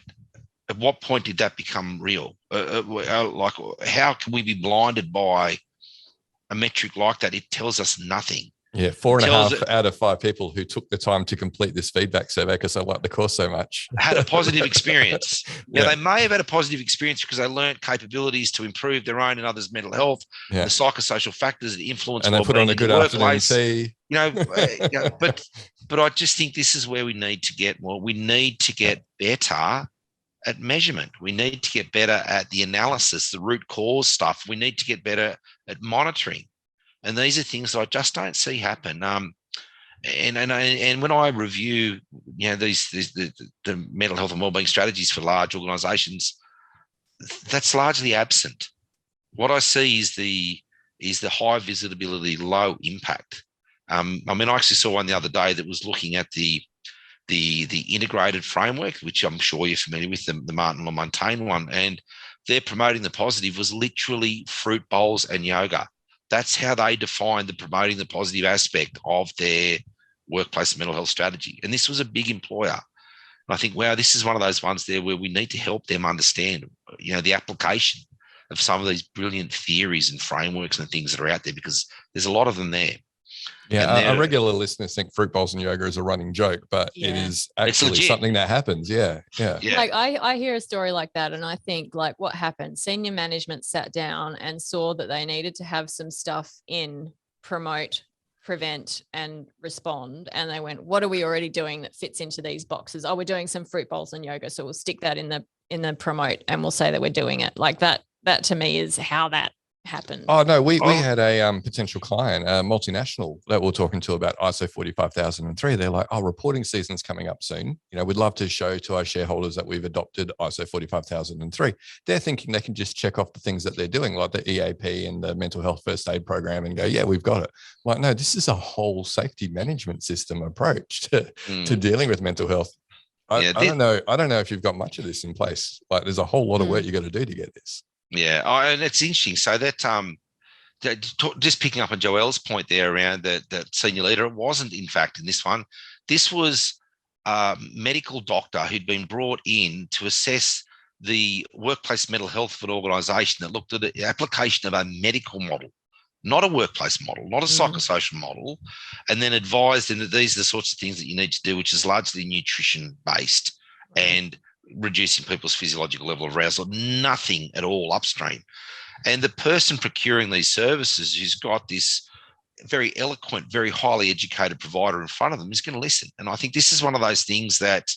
did that become real? Like, how can we be blinded by a metric like that? It tells us nothing. Yeah, 4.5 out of 5 people who took the time to complete this feedback survey because they liked the course so much had a positive experience. They may have had a positive experience because they learned capabilities to improve their own and others' mental health, the psychosocial factors that influence, and they put on a good afternoon tea. But I just think this is where we need to get more. We need to get better at measurement. We need to get better at the analysis, the root cause stuff. We need to get better at monitoring. And these are things that I just don't see happen. And when I review, the mental health and wellbeing strategies for large organisations, that's largely absent. What I see is the high visibility, low impact. I actually saw one the other day that was looking at the integrated framework, which I'm sure you're familiar with, the Martin LaMontagne one, and they're promoting the positive was literally fruit bowls and yoga. That's how they define the promoting the positive aspect of their workplace mental health strategy. And this was a big employer. And I think, wow, this is one of those ones there where we need to help them understand, the application of some of these brilliant theories and frameworks and things that are out there, because there's a lot of them there. Yeah, our regular listeners think fruit bowls and yoga is a running joke, but it is actually something that happens. Yeah. Like I hear a story like that and I think, like, what happened? Senior management sat down and saw that they needed to have some stuff in promote, prevent, and respond. And they went, what are we already doing that fits into these boxes? Oh, we're doing some fruit bowls and yoga. So we'll stick that in the promote and we'll say that we're doing it. Like that to me is how that happened. Oh, no, we had a potential client, a multinational that we're talking to about ISO 45003. They're like, reporting season's coming up soon. We'd love to show to our shareholders that we've adopted ISO 45003. They're thinking they can just check off the things that they're doing, like the EAP and the mental health first aid program, and go, yeah, we've got it. Like, no, this is a whole safety management system approach to dealing with mental health. I don't know if you've got much of this in place. Like, there's a whole lot of work you got to do to get this. Yeah, and it's interesting. So that just picking up on Joelle's point there around that senior leader, it wasn't, in fact, in this one. This was a medical doctor who'd been brought in to assess the workplace mental health of an organisation that looked at the application of a medical model, not a workplace model, not a psychosocial model, and then advised them that these are the sorts of things that you need to do, which is largely nutrition-based and reducing people's physiological level of arousal, nothing at all upstream. And the person procuring these services, who's got this very eloquent, very highly educated provider in front of them, is going to listen. And I think this is one of those things that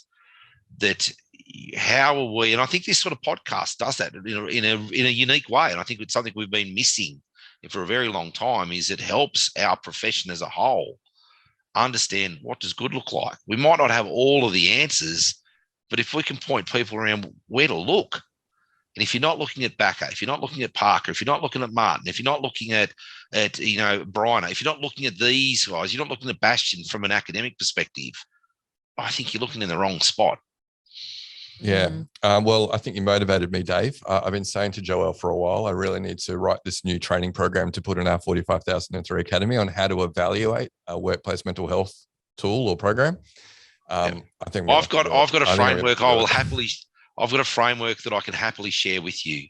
how are we, and I think this sort of podcast does that in a unique way. And I think it's something we've been missing for a very long time, is it helps our profession as a whole understand what does good look like. We might not have all of the answers, but if we can point people around where to look, and if you're not looking at Backer, if you're not looking at Parker, if you're not looking at Martin, if you're not looking at Bryner, if you're not looking at these guys, you're not looking at Bastian from an academic perspective, I think you're looking in the wrong spot. Yeah. Well, I think you motivated me, Dave. I've been saying to Joelle for a while, I really need to write this new training program to put in our 45,003 Academy on how to evaluate a workplace mental health tool or program. I think I've got a framework I've got a framework that I can happily share with you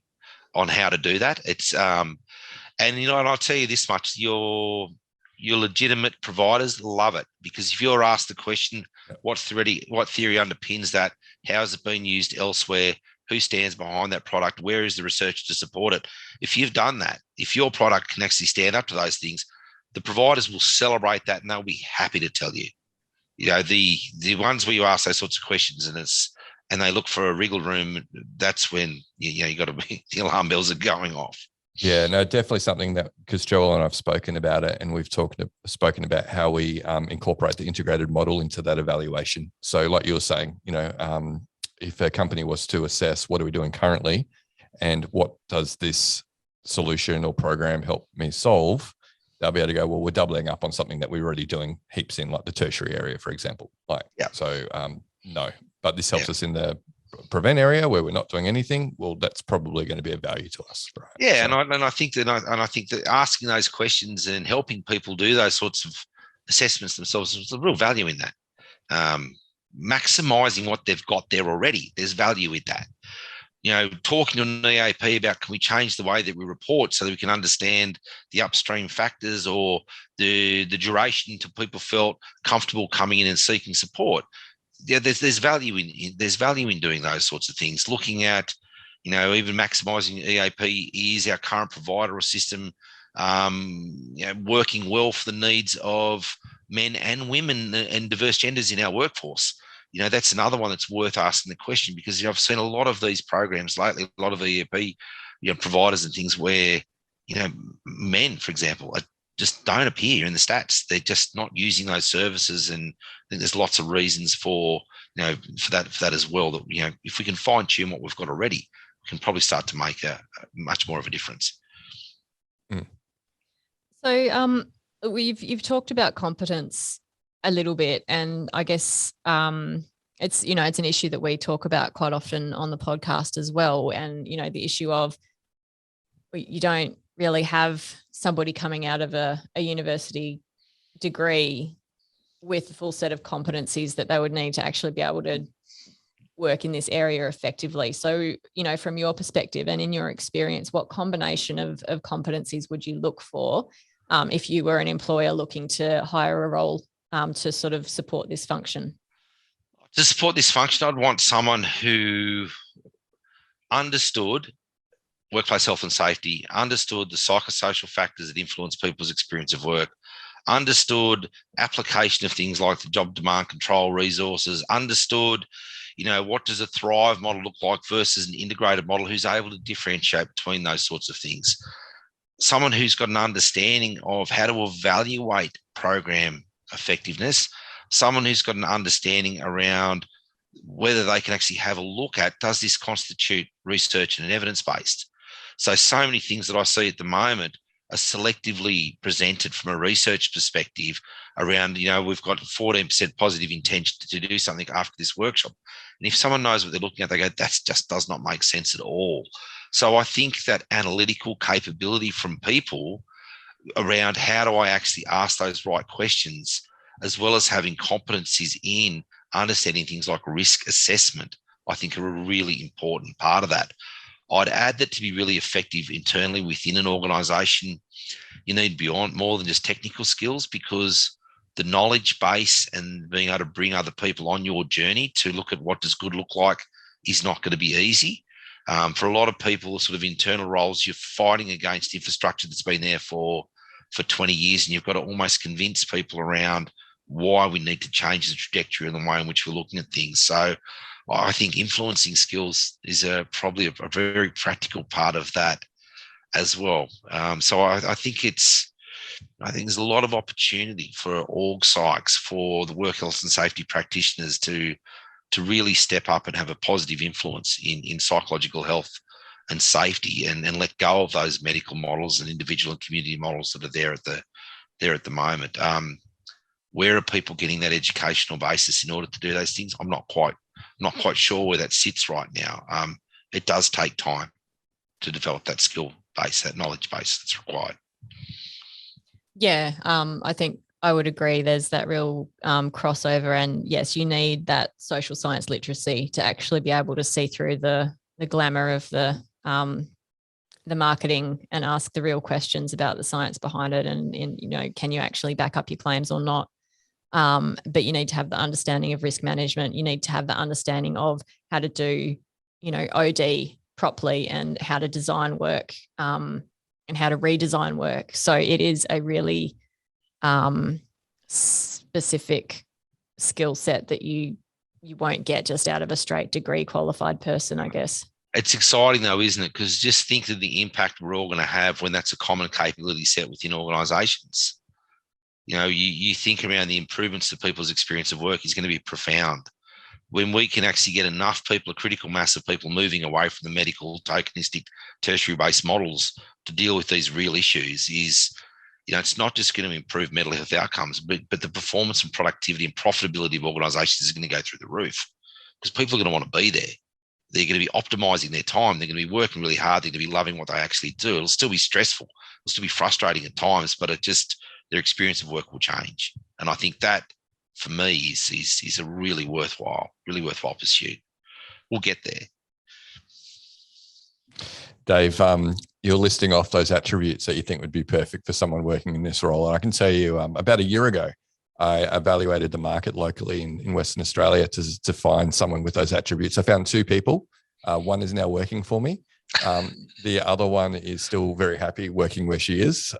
on how to do that. It's and I'll tell you this much, your legitimate providers love it, because if you're asked the question, what theory underpins that, how has it been used elsewhere, who stands behind that product, where is the research to support it, if you've done that, if your product can actually stand up to those things, the providers will celebrate that and they'll be happy to tell you. The ones where you ask those sorts of questions and they look for a wriggle room, that's when you got to be, the alarm bells are going off. Yeah, no, definitely something that, because Joel and I've spoken about it, and we've spoken about how we incorporate the integrated model into that evaluation. So like you were saying, if a company was to assess what are we doing currently and what does this solution or program help me solve, they'll be able to go, well, we're doubling up on something that we're already doing heaps in, like the tertiary area, for example. No, but this helps us in the prevent area where we're not doing anything. Well, that's probably going to be of value to us, right? Yeah, so. and I think that asking those questions and helping people do those sorts of assessments themselves, there's a real value in that. Maximizing what they've got there already, there's value in that. Talking to an EAP about, can we change the way that we report so that we can understand the upstream factors or the duration until people felt comfortable coming in and seeking support. Yeah, there's value in doing those sorts of things. Looking at, even maximizing EAP, is our current provider or system working well for the needs of men and women and diverse genders in our workforce? That's another one that's worth asking the question, because I've seen a lot of these programs lately, a lot of EAP providers and things where men, for example, just don't appear in the stats. They're just not using those services, and I think there's lots of reasons for that as well. That if we can fine tune what we've got already, we can probably start to make a much more of a difference. So you've talked about competence a little bit, and I guess it's it's an issue that we talk about quite often on the podcast as well. And the issue of you don't really have somebody coming out of a university degree with a full set of competencies that they would need to actually be able to work in this area effectively. So, from your perspective and in your experience, what combination of competencies would you look for if you were an employer looking to hire a role to sort of support this function? To support this function, I'd want someone who understood workplace health and safety, understood the psychosocial factors that influence people's experience of work, understood application of things like the job demand control resources, understood, what does a Thrive model look like versus an integrated model, who's able to differentiate between those sorts of things. Someone who's got an understanding of how to evaluate program effectiveness, someone who's got an understanding around whether they can actually have a look at, does this constitute research and evidence-based? So many things that I see at the moment are selectively presented from a research perspective around, we've got 14% positive intention to do something after this workshop. And if someone knows what they're looking at, they go, that just does not make sense at all. So I think that analytical capability from people around how do I actually ask those right questions, as well as having competencies in understanding things like risk assessment, I think are a really important part of that. I'd add that to be really effective internally within an organisation, you need beyond more than just technical skills, because the knowledge base and being able to bring other people on your journey to look at what does good look like is not going to be easy. For a lot of people, sort of internal roles, you're fighting against infrastructure that's been there for 20 years, and you've got to almost convince people around why we need to change the trajectory and the way in which we're looking at things. So I think influencing skills is probably a very practical part of that as well. So I think there's a lot of opportunity for org psychs, for the work health and safety practitioners to really step up and have a positive influence in psychological health and safety, and let go of those medical models and individual and community models that are there at the moment. Where are people getting that educational basis in order to do those things? I'm not quite sure where that sits right now. It does take time to develop that skill base, that knowledge base that's required. Yeah, I think I would agree. There's that real crossover, and yes, you need that social science literacy to actually be able to see through the glamour of the marketing and ask the real questions about the science behind it, and can you actually back up your claims or not? But you need to have the understanding of risk management. You need to have the understanding of how to do, OD properly and how to design work and how to redesign work. So it is a really specific skill set that you won't get just out of a straight degree qualified person, I guess. It's exciting though, isn't it? Because just think of the impact we're all going to have when that's a common capability set within organisations. You think around the improvements to people's experience of work is going to be profound. When we can actually get enough people, a critical mass of people moving away from the medical, tokenistic, tertiary-based models to deal with these real issues is, it's not just going to improve mental health outcomes, but the performance and productivity and profitability of organisations is going to go through the roof because people are going to want to be there. They're going to be optimizing their time. They're going to be working really hard. They're going to be loving what they actually do. It'll still be stressful. It'll still be frustrating at times, but their experience of work will change. And I think that, for me, is a really worthwhile pursuit. We'll get there. Dave, you're listing off those attributes that you think would be perfect for someone working in this role. And I can tell you about a year ago, I evaluated the market locally in Western Australia to find someone with those attributes. I found 2 people. One is now working for me. The other one is still very happy working where she is.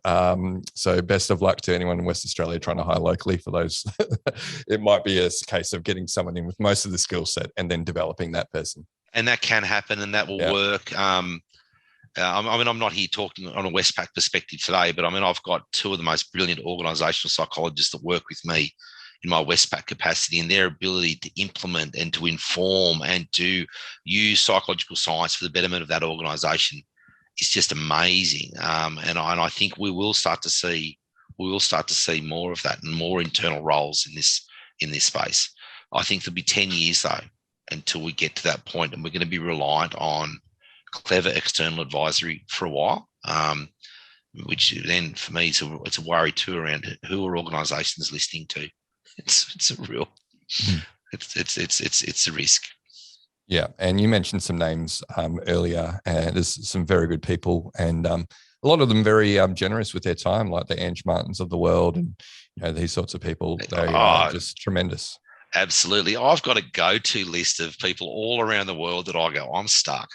So best of luck to anyone in West Australia trying to hire locally for those. It might be a case of getting someone in with most of the skill set and then developing that person. And that can happen and that will work. I'm not here talking on a Westpac perspective today, but I've got 2 of the most brilliant organisational psychologists that work with me in my Westpac capacity, and their ability to implement and to inform and to use psychological science for the betterment of that organisation is just amazing. And I think we will start to see more of that and more internal roles in this space. I think there'll be 10 years though until we get to that point, and we're going to be reliant on clever external advisory for a while. Which then for me it's a worry too around who are organisations listening to. It's a real, it's a risk. Yeah, and you mentioned some names earlier, and there's some very good people, and a lot of them very generous with their time, like the Ange Martins of the world, and these sorts of people. They are just tremendous. Absolutely, I've got a go-to list of people all around the world that I go, I'm stuck.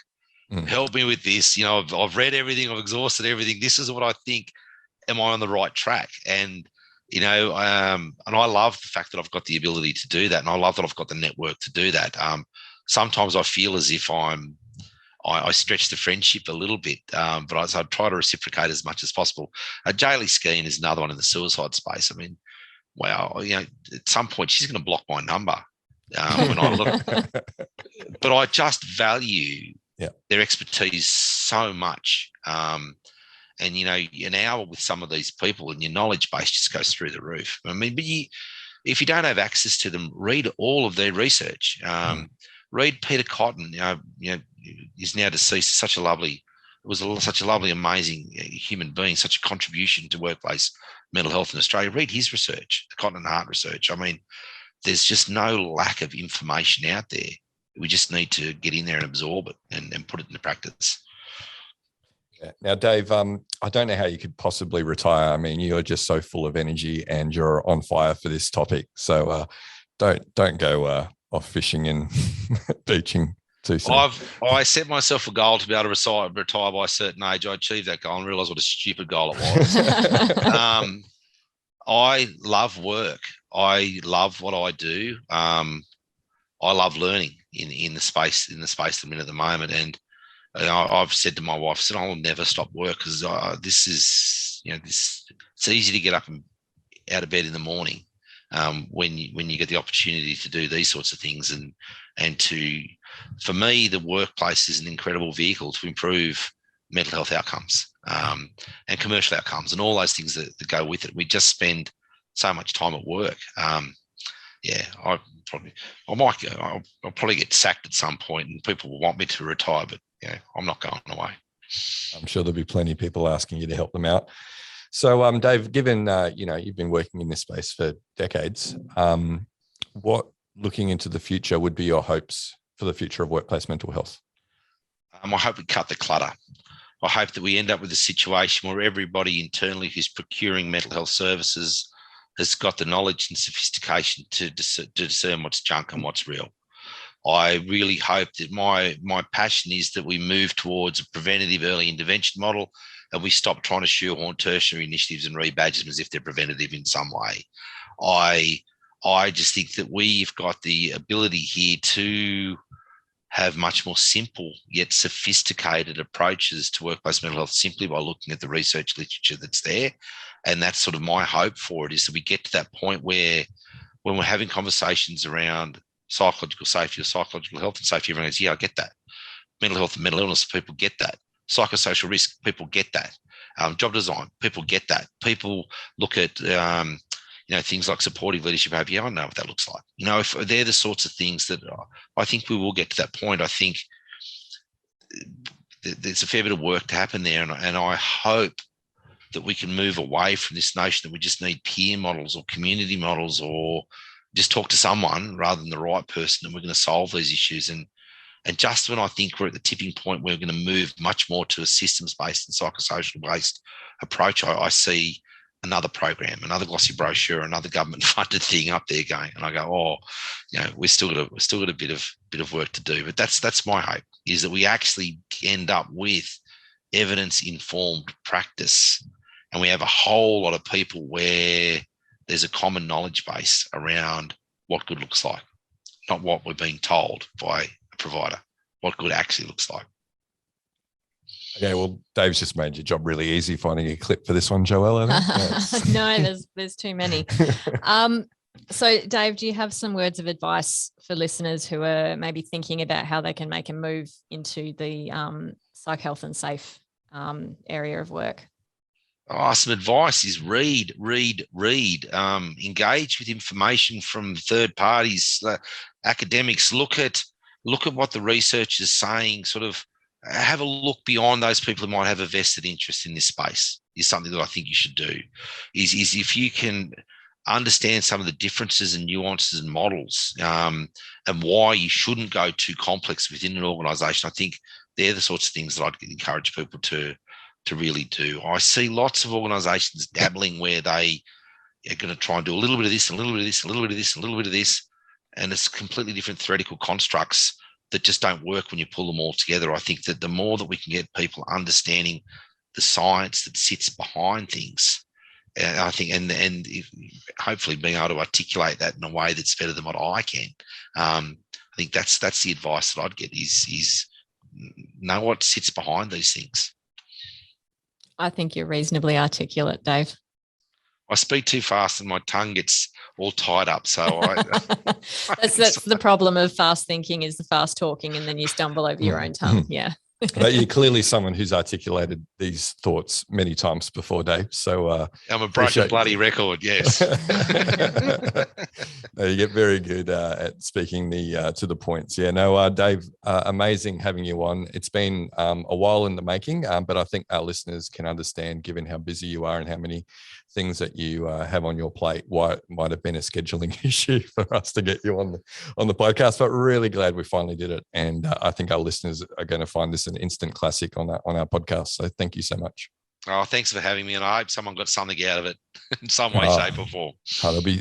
Help me with this. I've read everything, I've exhausted everything. This is what I think. Am I on the right track? And and I love the fact that I've got the ability to do that, and I love that I've got the network to do that. Sometimes I feel as if I stretch the friendship a little bit, but I try to reciprocate as much as possible. Jaylee Skeen is another one in the suicide space. Wow, at some point she's going to block my number when I look. But I just value their expertise so much. And, an hour with some of these people and your knowledge base just goes through the roof. But if you don't have access to them, read all of their research. Read Peter Cotton, is now deceased, such a lovely, amazing human being, such a contribution to workplace mental health in Australia. Read his research, the Cotton and Hart research. There's just no lack of information out there. We just need to get in there and absorb it and put it into practice. Now, Dave, I don't know how you could possibly retire. You're just so full of energy and you're on fire for this topic. So don't go off fishing and beaching too soon. I set myself a goal to be able to retire by a certain age. I achieved that goal and realised what a stupid goal it was. I love work. I love what I do. I love learning in the space I'm in at the moment. And I've said to my wife, I'll never stop work because it's easy to get up and out of bed in the morning when you get the opportunity to do these sorts of things. For me, the workplace is an incredible vehicle to improve mental health outcomes and commercial outcomes and all those things that go with it. We just spend so much time at work. I'll probably get sacked at some point, and people will want me to retire, but I'm not going away. I'm sure there'll be plenty of people asking you to help them out. So, Dave, given you've been working in this space for decades, what, looking into the future, would be your hopes for the future of workplace mental health? I hope we cut the clutter. I hope that we end up with a situation where everybody internally who's procuring mental health services has got the knowledge and sophistication to discern what's junk and what's real. I really hope that my passion is that we move towards a preventative early intervention model, and we stop trying to shoehorn tertiary initiatives and rebadge them as if they're preventative in some way. I just think that we've got the ability here to have much more simple yet sophisticated approaches to workplace mental health simply by looking at the research literature that's there. And that's sort of my hope for it, is that we get to that point where when we're having conversations around psychological safety or psychological health and safety, everyone goes, yeah, I get that. Mental health and mental illness, people get that. Psychosocial risk, people get that. Job design, people get that. People look at things like supportive leadership behavior. I don't know what that looks like. If they're the sorts of things that I think we will get to that point. I think there's a fair bit of work to happen there, and I hope that we can move away from this notion that we just need peer models or community models or just talk to someone rather than the right person, and we're going to solve these issues. And just when I think we're at the tipping point where we're going to move much more to a systems-based and psychosocial-based approach, I see another program, another glossy brochure, another government-funded thing up there going, and I go, we've still got a bit of work to do. But that's my hope, is that we actually end up with evidence-informed practice, and we have a whole lot of people where there's a common knowledge base around what good looks like, not what we're being told by a provider, what good actually looks like. Okay, well, Dave's just made your job really easy finding a clip for this one, Joelle, I think. No, there's too many. So, Dave, do you have some words of advice for listeners who are maybe thinking about how they can make a move into the psych health and safe area of work? Some advice is read, engage with information from third parties, academics. Look at what the research is saying, sort of have a look beyond those people who might have a vested interest in this space, is something that I think you should do. Is if you can understand some of the differences and nuances and models, and why you shouldn't go too complex within an organisation, I think they're the sorts of things that I'd encourage people to really do. I see lots of organisations dabbling where they are going to try and do a little bit of this, a little bit of this, a little bit of this, a little bit of this, and it's completely different theoretical constructs that just don't work when you pull them all together. I think that the more that we can get people understanding the science that sits behind things, and I think, and hopefully being able to articulate that in a way that's better than what I can. I think that's the advice that I'd get is know what sits behind these things. I think you're reasonably articulate, Dave. I speak too fast and my tongue gets all tied up. So that's the problem of fast thinking, is the fast talking, and then you stumble over your own tongue. Yeah. But you're clearly someone who's articulated these thoughts many times before, Dave. So I'm a broken bloody record, yes. No, you get very good at speaking to the points. Yeah, no, Dave, amazing having you on. It's been a while in the making, but I think our listeners can understand, given how busy you are and how many things that you have on your plate, why it might have been a scheduling issue for us to get you on the podcast. But really glad we finally did it, and I think our listeners are going to find this an instant classic on our podcast. So thank you so much. Oh, thanks for having me, and I hope someone got something out of it in some way, shape, or form.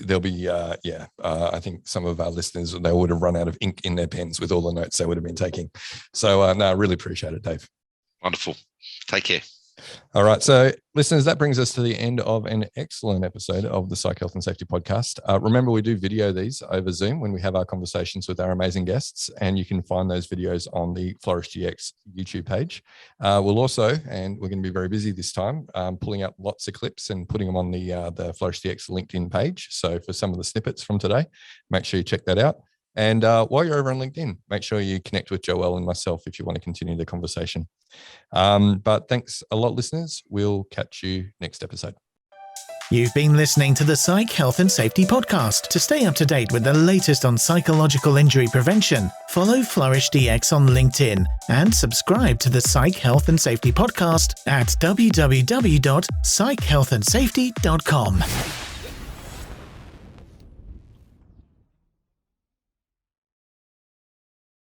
There'll be I think some of our listeners, they would have run out of ink in their pens with all the notes they would have been taking. So no, I really appreciate it, Dave. Wonderful. Take care. All right. So listeners, that brings us to the end of an excellent episode of the Psych Health and Safety Podcast. Remember, we do video these over Zoom when we have our conversations with our amazing guests, and you can find those videos on the Flourish GX YouTube page. We'll also, and we're going to be very busy this time, pulling up lots of clips and putting them on the Flourish GX LinkedIn page. So for some of the snippets from today, make sure you check that out. And while you're over on LinkedIn, make sure you connect with Joelle and myself if you want to continue the conversation. But thanks a lot, listeners. We'll catch you next episode. You've been listening to the Psych Health and Safety Podcast. To stay up to date with the latest on psychological injury prevention, follow Flourish DX on LinkedIn and subscribe to the Psych Health and Safety Podcast at www.psychealthandsafety.com.